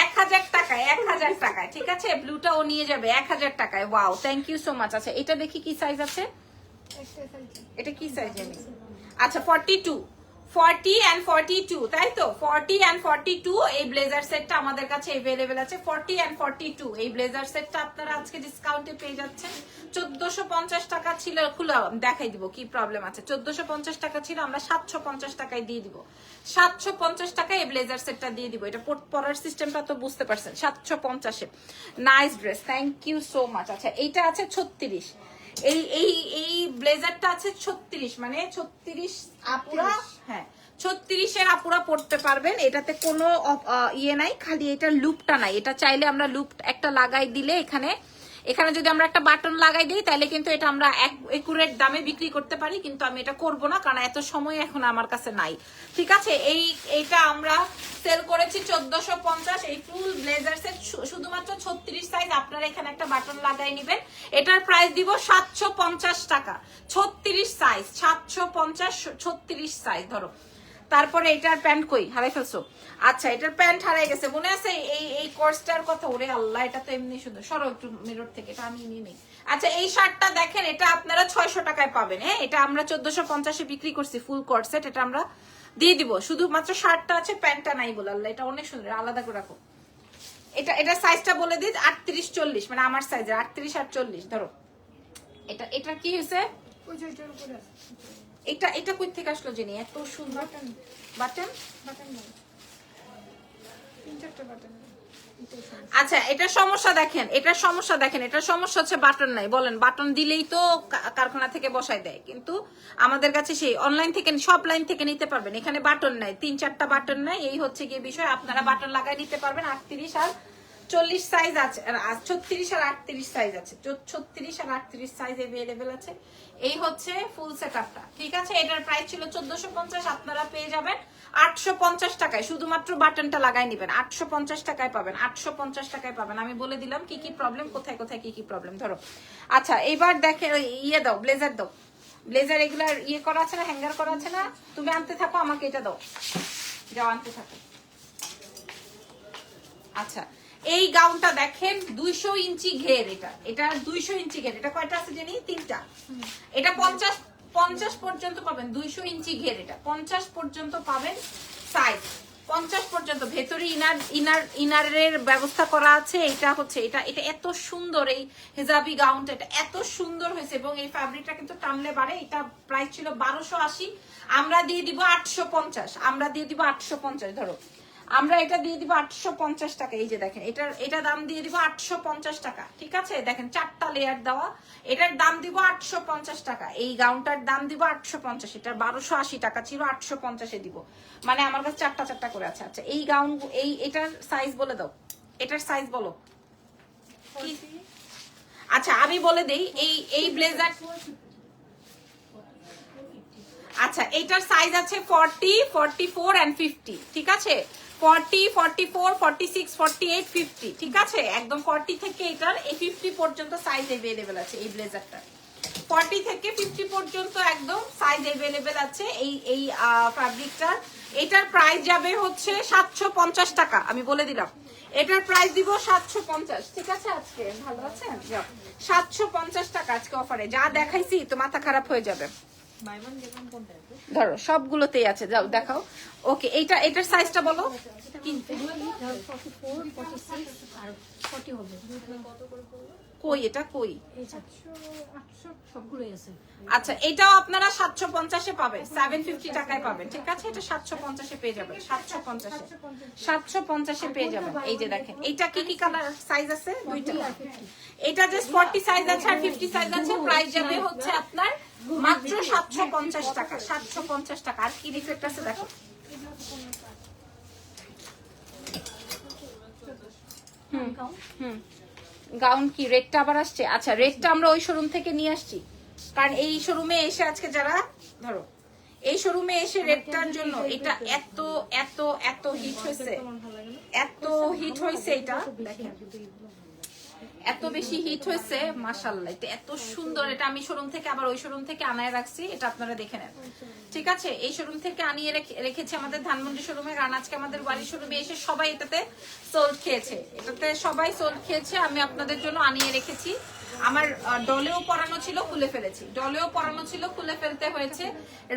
1000 টাকায়, 1000 টাকায়, ঠিক আছে। ব্লুটা ও নিয়ে যাবে 1000 টাকায়। Wow, thank you so much. আচ্ছা এটা দেখি কি সাইজ আছে, একটা সাইজ। এটা কি সাইজ জানি? আচ্ছা 42, 40 and 42, তাই তো 40 and 42 এই ব্লেজার সেটটা আমাদের কাছে अवेलेबल আছে। 40 and 42 এই ব্লেজার সেটটা আপনারা আজকে ডিসকাউন্টে পেয়ে যাচ্ছেন। 1450 টাকা ছিল, খুলে দেখাই দিব কি প্রবলেম আছে। 1450 টাকা ছিল, আমরা 750 টাকায় দিয়ে দিব। 750 টাকায় এই ব্লেজার সেটটা দিয়ে দিব। এটা পরার সিস্টেমটা তো বুঝতে পারছেন। 750 এ nice dress, thank you so much. আচ্ছা এইটা আছে 36, এই এই এই ব্লেজারটা আছে 36, মানে 36 আপুরা, হ্যাঁ 36 এর আপুরা পড়তে পারবেন। এটাতে কোনো ইয়ে নাই, খালি এটার লুপটা নাই। এটা চাইলে আমরা লুপ একটা লাগাই দিলে এখানে যদি আমরা একটা বাটন লাগাই দিই তাহলে কিন্তু এটা আমরা একুরেট দামে বিক্রি করতে পারি, কিন্তু আমি এটা করব না কারণ এত সময় এখন আমার কাছে নাই, ঠিক আছে। এইটা আমরা সেল করেছি 1450। এই ফুল ব্লেজার সেট শুধুমাত্র 36 সাইজ, আপনারা এখানে একটা বাটন লাগাই নেবেন। এটার প্রাইস দিব 750 টাকা, 36 সাইজ 750, 36 সাইজ ধরো। তারপরে এটার প্যান্ট কই হারাই ফেলছো? আচ্ছা এটার প্যান্ট হারাই গেছে, মনে আছে এই কোর্সটার কথা? ওরে আল্লাহ, এটা তো এমনি সুন্দর। সরো একটু মিরর থেকে, এটা আমি নিয়ে নেই। আচ্ছা এই শার্টটা দেখেন, এটা আপনারা 600 টাকায় পাবেন। হ্যাঁ এটা আমরা 1450 বিক্রি করছি ফুল কোর্স সেট, এটা আমরা দিয়ে দিব। শুধুমাত্র শার্টটা আছে, প্যান্টটা নাই বলে। আল্লাহ এটা অনেক সুন্দর, আলাদা করে রাখো। এটা সাইজটা বলে দিই 38, 40, মানে আমার সাইজের 38 আর 40 ধরো। এটা কি হয়েছে? ওই যে এটার উপরে আছে। এটা কই থেকে আসলো জানি, এত সুন্দর বাটন। বাটন নাই, 3-4টা বাটন। আচ্ছা এটার সমস্যা দেখেন, এটার সমস্যা হচ্ছে বাটন নাই। বলেন বাটন দিলেই তো কারখানা থেকে বসাই দেয়, কিন্তু আমাদের কাছে সেই অনলাইন থেকে সব লাইন থেকে নিতে পারবেন। এখানে বাটন নাই, 3-4টা বাটন নাই, এই হচ্ছে গিয়ে বিষয়। আপনারা বাটন লাগাই নিতে পারবেন। 38 আর 40 সাইজ আছে, 36 আর 38 সাইজ আছে, 36 আর 38 সাইজ अवेलेबल আছে। এই হচ্ছে ফুল সেটআপটা, ঠিক আছে। এটার প্রাইস ছিল 1450, আপনারা পেয়ে যাবেন 850 টাকায়। শুধুমাত্র বাটনটা লাগাই নেবেন, 850 টাকায় পাবেন, 850 টাকায় পাবেন। আমি বলে দিলাম কি কি প্রবলেম, কোথায় কোথায় কি কি প্রবলেম ধরো। আচ্ছা এইবার দেখে ইয়ে দাও, ব্লেজার দাও। ব্লেজার এগুলার ইয়ে করা আছে না, হ্যাঙ্গার করা আছে না? তুমি আনতে থাকো, আমাকে এটা দাও, যাও আনতে থাকো। আচ্ছা এই গাউনটা দেখেন 200 ইঞ্চি ঘের, এটা 200 ইঞ্চি ঘের। এটা কয়টা আছে জানি? 3টা। এটা 50 পর্যন্ত পাবেন, 200 ইঞ্চি ঘের। এটা 50 পর্যন্ত পাবেন সাইজ, 50 পর্যন্ত। ভেতরে ইনারের ব্যবস্থা করা আছে। এটা হচ্ছে এটা এত সুন্দর, এই হেজাবি গাউনটা এটা এত সুন্দর হয়েছে, এবং এই ফ্যাব্রিকটা কিন্তু টানলে বাড়ে। এটা প্রাইস ছিল 1280, আমরা দিয়ে দিব 850, আমরা দিয়ে দিব 850 ধরো। আমরা এটা দিয়ে দিব 850 টাকা। এই যে দেখেন এটা দাম দিয়ে দিব 850 টাকা, ঠিক আছে। দেখেন 4টা লেয়ার দেওয়া, এটার দাম দিব 850 টাকা। এই গাউনটার দাম দিব 850, এটা 1280 টাকা ছিল, 850 এ দিব। মানে আমার কাছে 4টা করে আছে। আচ্ছা এই গাউন, এটার সাইজ বলে দাও, এটার সাইজ বলো কি? আচ্ছা আমি বলে দেই, এই ব্লেজার, আচ্ছা এইটার সাইজ আছে 40, 44 and 50, ঠিক আছে। 40, 44, 46, 48, 50, ঠিক আছে। একদম 40 থেকে এটার এই 50 পর্যন্ত সাইজ अवेलेबल আছে এই ব্লেজারটা। 40 থেকে 50 পর্যন্ত একদম সাইজ अवेलेबल আছে এই ফ্যাব্রিকটার। এটার প্রাইস যাবে হচ্ছে 750 টাকা, আমি বলে দিলাম। এটার প্রাইস দিব 750, ঠিক আছে। আজকে ভালো আছেন? 750 টাকা আজকে অফারে। যা দেখাইছি তো মাথা খারাপ হয়ে যাবে। ধরো সবগুলোতেই আছে, যাও দেখাও। ওকে এটার সাইজটা বলো। কি এগুলো 44, 46 আর 40 হবে। কই এটা কই? এই 700, 800 সবগুলোই আছে। আচ্ছা এটাও আপনারা 750-এ পাবেন, 750 টাকায় পাবেন, ঠিক আছে? এটা 750-এ পেয়ে যাবেন, 750-এ পেয়ে যাবেন। এই যে দেখেন এটা কি কি কালার সাইজ আছে? দুইটা। এটা জাস্ট 40 সাইজ আছে আর 50 সাইজ আছে। প্রাইস যাবে হচ্ছে আপনার মাত্র 750 টাকা, 750 টাকা। আর কি ডিফেক্ট আছে দেখো। হুম, গাউন কি রেটটা আবার আসছে? আচ্ছা রেটটা আমরা ওই শোরুম থেকে নিয়ে আসছি, কারণ এই শোরুমে এসে আজকে যারা ধরো এই শোরুমে এসে রেটটার জন্য এটা এত এত এত হিট হয়েছে, এত হিট হয়েছে, এটা দেখেন এত বেশি হিট হয়েছে মাশাআল্লাহ। এটা এত সুন্দর, এটা আমি শোরুম থেকে আবার ওই শোরুম থেকে আনায় রাখছি, এটা আপনারা দেখে নেন, ঠিক আছে? এই শোরুম থেকে আনিয়ে রেখেছি আমাদের ধানমন্ডি শোরুমে, কারণ আজকে আমাদের বাড়ি শোরুমে এসে সবাই এটাতে সোল্ড খেয়েছে, এটাতে সবাই সোল্ড খেয়েছে। আমি আপনাদের জন্য আনিয়ে রেখেছি। আমার ডলেও পরানো ছিল, খুলে ফেলেছি, ডলেও পরানো ছিল, খুলে ফেলতে হয়েছে।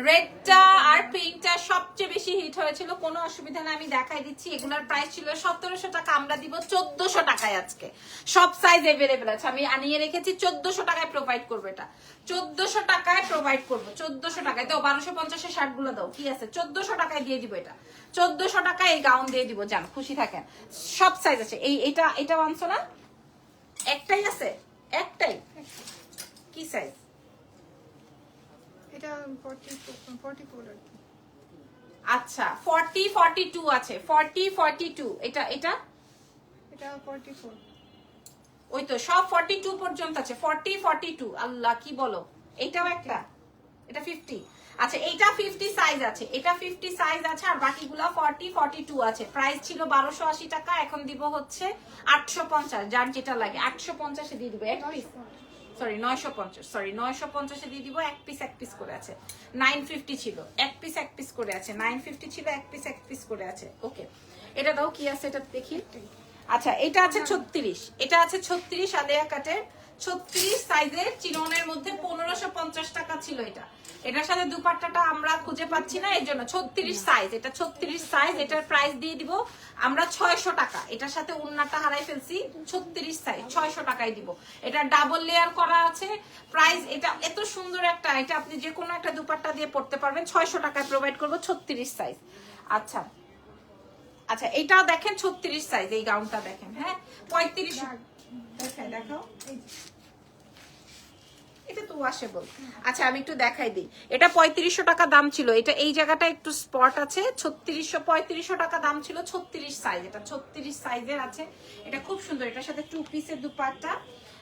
রেডটা আর পিঙ্কটা সবচেয়ে বেশি হিট হয়েছিল, কোনো অসুবিধা নেই, আমি দেখাই দিচ্ছি। এগুলার প্রাইস ছিল 1700 টাকা, আমরা দিব 1400 টাকায়। আজকে সব সাইজ এভেলেবেল আছে, আমি আনিয়ে রেখেছি। 1400 টাকায় প্রোভাইড করবো, এটা 1400 টাকায় প্রোভাইড করবো, 1400 টাকায়। তো 1250-এর শার্ট গুলো দাও, কি আছে? 1400 টাকায় দিয়ে দিব, এটা 1400 টাকায় এই গাউন দিয়ে দিব, যান খুশি থাকেন। সব সাইজ আছে। এটা আনছো না? একটাই আছে, একটাই। কি সাইজ? এটা 44 আর কি। আচ্ছা 40 42 আছে, 40 42। এটা এটা 44। ওই তো সব 42 পর্যন্ত আছে, 40 42। আল্লাহ কি বলো, এটাও একটা, এটা 50। আচ্ছা এইটা 50 সাইজ আছে, এটা 50 সাইজ আছে, আর বাকিগুলা 40 42 আছে। প্রাইস ছিল 1280 টাকা, এখন দিব হচ্ছে 850, যার যেটা লাগে 850 এ দিয়ে দিব। এক পিস, সরি 950, সরি 950 এ দিয়ে দিব। এক পিস করে আছে। 950 ছিল, এক পিস করে আছে। 950 ছিল, এক পিস করে আছে। ওকে এটা দাও, কি আছে এটা দেখি। আচ্ছা এটা আছে 36, এটা আছে 36 আলেয়া কাটের 36 সাইজের চিননের মধ্যে 1550 টাকা ছিল এটা। এটার সাথে দুপাট্টাটা আমরা খুঁজে পাচ্ছি না, এর জন্য 36 সাইজ, এটা 36 সাইজ। এটার প্রাইস দিয়ে দিব আমরা 600 টাকা। এটার সাথে ওন্নাটা হারাই ফেলছি, 36 সাইজ 600 টাকায় দিব। এটা ডাবল লেয়ার করা আছে। প্রাইস এটা এত সুন্দর একটা, এটা আপনি যে কোনো একটা দুপাট্টা দিয়ে পড়তে পারবেন। 600 টাকায় প্রোভাইড করব, 36 সাইজ। আচ্ছা আচ্ছা এটাও দেখেন 36 সাইজ, এই গাউনটা দেখেন। হ্যাঁ 35 দেখাও, এটা তো ওয়াশেবল। আচ্ছা আমি একটু দেখাই দিই, এটা 3500 টাকা দাম ছিল। এটা এই জায়গাটা একটু স্পট আছে, 3500 টাকা দাম ছিল। 36 সাইজ, এটা 36 সাইজের আছে। এটা খুব সুন্দর, এটার সাথে 2 পিসের দুপাট্টা।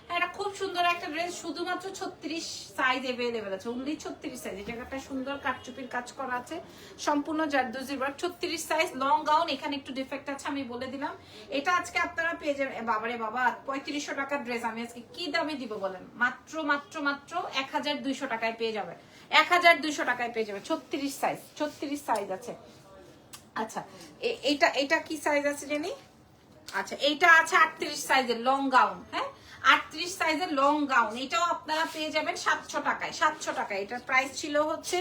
হ্যাঁ এটা খুব সুন্দর একটা ড্রেস, শুধুমাত্র 36 সাইজ এভেলেবেল আছে, অনলি 36 সাইজ। এই জায়গাটা সুন্দর কাটচুপির কাজ করা আছে, সম্পূর্ণ জারদোজির ওয়ার্ক। 36 সাইজ লং গাউন, এখানে একটু ডিফেক্ট আছে আমি বলে দিলাম। এটা আজকে আপনারা পেয়ে যাবেন, বাবারে বাবা 3500 টাকার ড্রেস আমি আজকে কি দামে দিব বলেন? মাত্র 1200 টাকায় পেয়ে যাবেন, 1200 টাকায় পেয়ে যাবেন। 36 সাইজ আছে। আচ্ছা এটা কি সাইজ আছে জানি? আচ্ছা এইটা আছে 38 সাইজের লং গাউন। হ্যাঁ 38 সাইজের লং গাউন, এটাও আপনারা পেয়ে যাবেন 700 টাকায়। 700 টাকায়, এটার প্রাইস ছিল হচ্ছে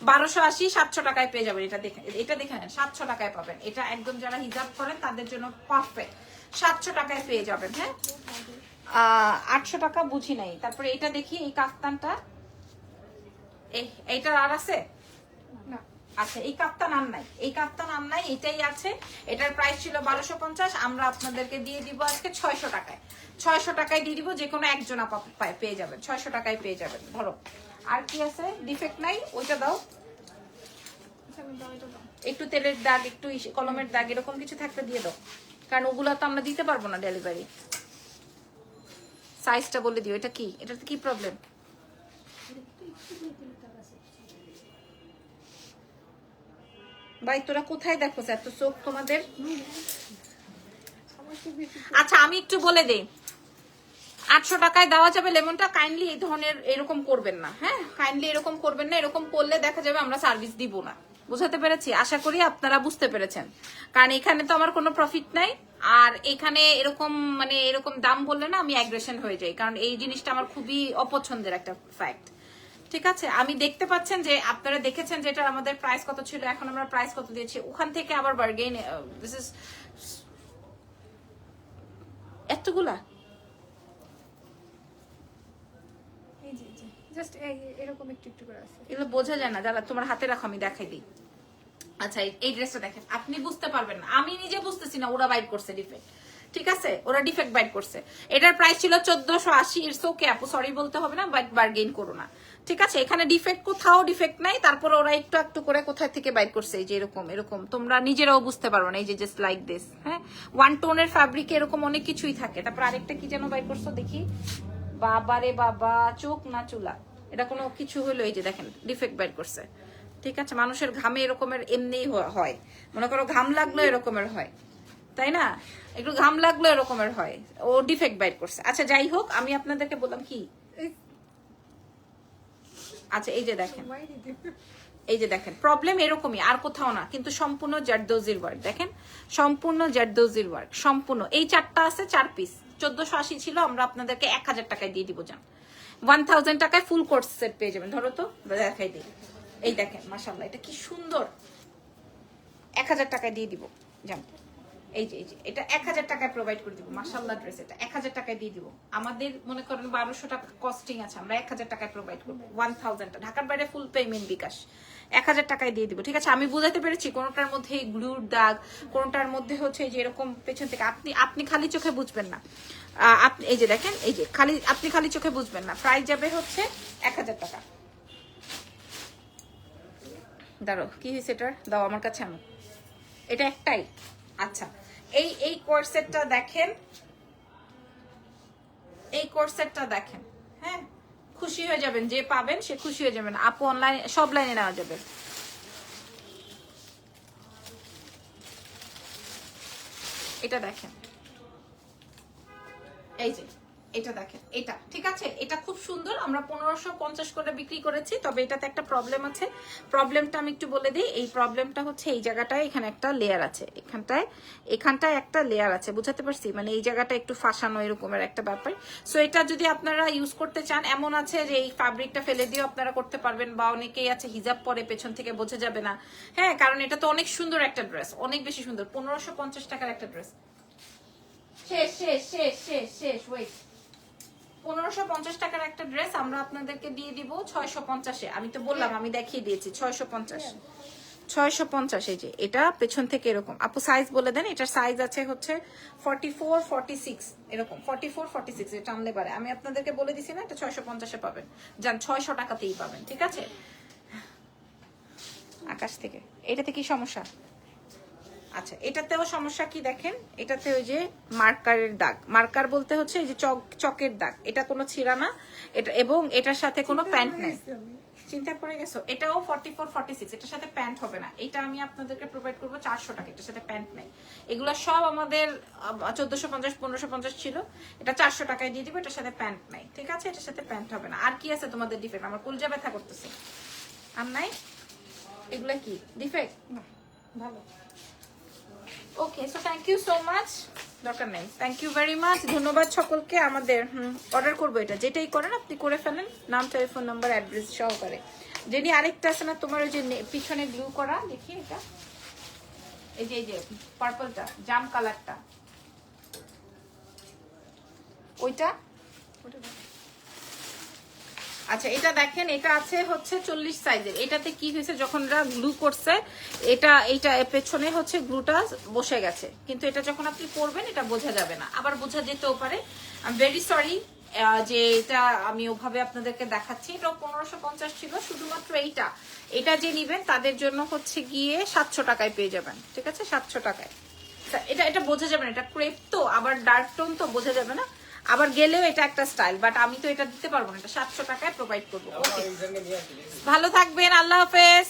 1280, 700 টাকায় পেয়ে যাবেন। এটা দেখেন 700 টাকায় পাবেন। এটা একদম যারা হিজাব করেন তাদের জন্য পারফেক্ট, 700 টাকায় পেয়ে যাবেন। হ্যাঁ 800 টাকা বুঝি নাই। তারপরে এটা দেখি, এই কাফতানটা, এইটার আর আছে না? আচ্ছা এই কাপ্তান আর নাই, এই কাপ্তান আর নাই, এটাই আছে। এটার প্রাইস ছিল 1250, আমরা আপনাদেরকে দিয়ে দিব আজকে 600 টাকায়। 600 টাকায় দিয়ে দিব, যে কোনো একজন আপা পেয়ে যাবেন, 600 টাকায় পেয়ে যাবেন। ধরো আর কি আছে, ডিফেক্ট নাই, ওইটা দাও। একটু তেলের দাগ, একটু কলমের দাগ, এরকম কিছু থাকলে দিয়ে দাও, কারণ ওগুলো তো আমরা দিতে পারবো না ডেলিভারি। সাইজটা বলে দিও, এটা কি, এটাতে কি প্রবলেম? ভাই তোরা কোথায় দেখো এত চোখ তোমাদের? আচ্ছা আমি একটু বলে দেই, 800 টাকায় দেওয়া যাবে লেমনটা। কাইন্ডলি এই ধরনের এরকম করবেন না, হ্যাঁ কাইন্ডলি এরকম করবেন না, এরকম করলে দেখা যাবে আমরা সার্ভিস দিব না। বুঝাতে পেরেছি? আশা করি আপনারা বুঝতে পেরেছেন, কারণ এখানে তো আমার কোনো প্রফিট নাই। আর এখানে এরকম মানে এরকম দাম বললে না আমি অ্যাগ্রেশন হয়ে যাই, কারণ এই জিনিসটা আমার খুবই অপছন্দের একটা ফ্যাক্ট। ঠিক আছে, আমি দেখতে পাচ্ছেন যে আপনারা দেখেছেন যে এটা আমাদের প্রাইস কত ছিল, এখন আমরা প্রাইস কত দিয়েছি, ওখান থেকে আবার বার্গেইন। দিস ইজ এতগুলা এই যে জাস্ট এরকম একটু একটু করে আছে। এগুলো বোঝা যায় না, যারা তোমার হাতে রাখো আমি দেখাই দিই। আচ্ছা এই ড্রেসটা দেখেন, আপনি বুঝতে পারবেন না, আমি নিজে বুঝতেছি না, ওরা বাইট করছে ডিফেক্ট। ঠিক আছে, ওরা ডিফেক্ট বাইট করছে। এটার প্রাইস ছিল 1480। ইটস ওকে আপু, সরি বলতে হবে না, বাট বার্গেইন করো না। ঠিক আছে, এখানে ডিফেক্ট কোথাও ডিফেক্ট নাই, তারপর ওরা একটু একটু করে কোথায় থেকে বাইট করছে, এই যে এরকম এরকম, তোমরা নিজেরাও বুঝতে পারো না, এই যে জাস্ট লাইক দিস। হ্যাঁ, ওয়ান টোনের ফ্যাব্রিকে এরকম অনেক কিছুই থাকে। তারপর আরেকটা কি যেন বাইট করছো দেখি, বাবারে বাবা, চোখ না চুলা, এটা কোনো কিছু হলো, এই যে দেখেন ডিফেক্ট বাইট করছে। ঠিক আছে, মানুষের ঘামে এরকমের এমনিই হয়, মনে করো ঘাম লাগলো এরকমের হয়, তাই না? একটু ঘাম লাগলো এরকমের হয়, ও ডিফেক্ট বাইট করছে। আচ্ছা যাই হোক, আমি আপনাদেরকে বললাম কি, আচ্ছা এই যে দেখেন, এই যে দেখেন, প্রবলেম এরকমই, আর কোথাও না, কিন্তু সম্পূর্ণ জারদৌজির ওয়ার্ক। দেখেন সম্পূর্ণ জারদৌজির ওয়ার্ক, সম্পূর্ণ। এই চারটা আছে 4 পিস, 1480 ছিল, আমরা আপনাদেরকে 1000 টাকায় দিয়ে দিব। যান 1000 টাকায় ফুল কোর্স সেট পেয়ে যাবেন। ধরো তো দেখাই দিই, এই দেখেন মাশাআল্লাহ, এটা কি সুন্দর, 1000 টাকায় দিয়ে দিব। যান এই যে এটা 1000 টাকায় প্রোভাইড করে দিব। মাশাআল্লাহ ড্রেস, এটা 1000 টাকায় দিয়ে দিব। আমাদের মনে করেন 1200 টাকা কস্টিং আছে, আমরা 1000 টাকায় প্রোভাইড করব। 1000 টাকা, ঢাকার বাইরে ফুল পেমেন্ট বিকাশ, 1000 টাকায় দিয়ে দিব। ঠিক আছে, আমি বুঝাতে পেরেছি? কোনটার মধ্যে গ্লুর দাগ, কোনটার মধ্যে হচ্ছে যে এরকম পেছন থেকে, আপনি খালি চোখে বুঝবেন না। আপনি এই যে দেখেন, এই যে আপনি খালি চোখে বুঝবেন না। প্রাইস যাবে হচ্ছে 1000 টাকা। দাঁড়ো, কি হয়েছে এটার, দাও আমার কাছে আনো, এটা একটাই। আচ্ছা এই কোর্সেটটা দেখেন, এই কোর্সেটটা দেখেন, হ্যাঁ খুশি হয়ে যাবেন, যে পাবেন সে খুশি হয়ে যাবেন। আপু অনলাইনে সব লাইনে নেওয়া যাবে। এটা দেখেন, এই যে এটা দেখেন, এটা ঠিক আছে, এটা খুব সুন্দর। আমরা 1550 করে বিক্রি করেছি, তবে এটাতে একটা প্রবলেম আছে। প্রবলেমটা আমি একটু বলে দিই। এই প্রবলেমটা হচ্ছে এই জায়গাটায়, এখানে একটা লেয়ার আছে, এখানটায় একটা লেয়ার আছে, বুঝাতে পারছি? মানে এই জায়গাটা একটু ফাঁসানো এরকমের একটা ব্যাপার। সো এটা যদি আপনারা ইউজ করতে চান, এমন আছে যে এই ফ্যাব্রিকটা ফেলে দিয়েও আপনারা করতে পারবেন, বা অনেকেই আছে হিজাব পরে পেছন থেকে বোঝা যাবে না। হ্যাঁ, কারণ এটা তো অনেক সুন্দর একটা ড্রেস, অনেক বেশি সুন্দর। 1550 টাকার একটা ড্রেস। শেষ শেষ শেষ শেষ শেষ ওয়েট, 1550 টাকার একটা ড্রেস আমরা আপনাদেরকে দিয়ে দিব 650-এ। আমি তো বললাম, আমি দেখিয়ে দিয়েছি 650। এই যে এটা পেছন থেকে এরকম। আপু সাইজ বলে দেন। এটার সাইজ আছে হচ্ছে 44, 46 এরকম, 44, 46 এটা আনলে পারে। আমি আপনাদেরকে বলে দিছি না, এটা 650-এ পাবেন। যান 600 টাকাতেই পাবেন। ঠিক আছে, আকাশ থেকে। এটাতে কি সমস্যা? আচ্ছা, এটাতেও সমস্যা কি দেখেন, এটাতে ওই যে মার্কারের দাগ, মার্কার বলতে হচ্ছে এই যে চকের দাগ, এটা কোনো ছিঁড়া না এটা, এবং এটার সাথে কোনো প্যান্ট নেই। চিন্তা করে গেছো? এটাও 44, 46, এটার সাথে প্যান্ট হবে না। এটা আমি আপনাদেরকে প্রোভাইড করবো 400 টাকা, এটার সাথে প্যান্ট নেই। এগুলো সব আমাদের 1450, 1550 ছিল, এটা 400 টাকায় দিয়ে দিব, এটার সাথে প্যান্ট নাই। ঠিক আছে, এটার সাথে প্যান্ট হবে না। আর কি আছে তোমাদের ডিফেক্ট? আমার কলজা ব্যথা করতেছে। আর নাই? এগুলা কি ডিফেক্ট? ভালো। Okay, so thank you so much. দরকার নেই, থ্যাংক ইউ ভেরি মাচ, ধন্যবাদ সকলকে। আমাদের অর্ডার করবো, এটা যেটাই করেন আপনি করে ফেলেন, নাম, টেলিফোন নাম্বার, অ্যাড্রেস সহকারে। যেনি আরেকটা আছে না তোমার ওই যে পিছনে ব্লু করা, দেখি এটা, এই যে পার্পলটা, জাম কালারটা, ওইটা। আচ্ছা এটা দেখেন, এটা আছে হচ্ছে 40 সাইজের। এটাতে কি হয়েছে, যখন এরা গ্লু করছে, এইটা পেছনে হচ্ছে গ্লুটা বসে গেছে, কিন্তু এটা যখন আপনি পরবেন এটা বোঝা যাবে না, আবার বোঝা যেতেও পারে। আই এম ভেরি সরি যে এটা আমি ওভাবে আপনাদেরকে দেখাচ্ছি। এটা 1550 ছিল শুধুমাত্র। এটা যে নিবেন তাদের জন্য হচ্ছে গিয়ে 700 টাকায় পেয়ে যাবেন। ঠিক আছে, 700 টাকায়। এটা বোঝা যাবে না, এটা ক্রেপ তো, আবার ডার্ক টোন তো, বোঝা যাবে না। আবার গেলেও এটা একটা স্টাইল, বাট আমি তো এটা দিতে পারবো না, এটা 700 টাকায় প্রোভাইড করবো। ওকে, ভালো থাকবেন, আল্লাহ হাফেজ।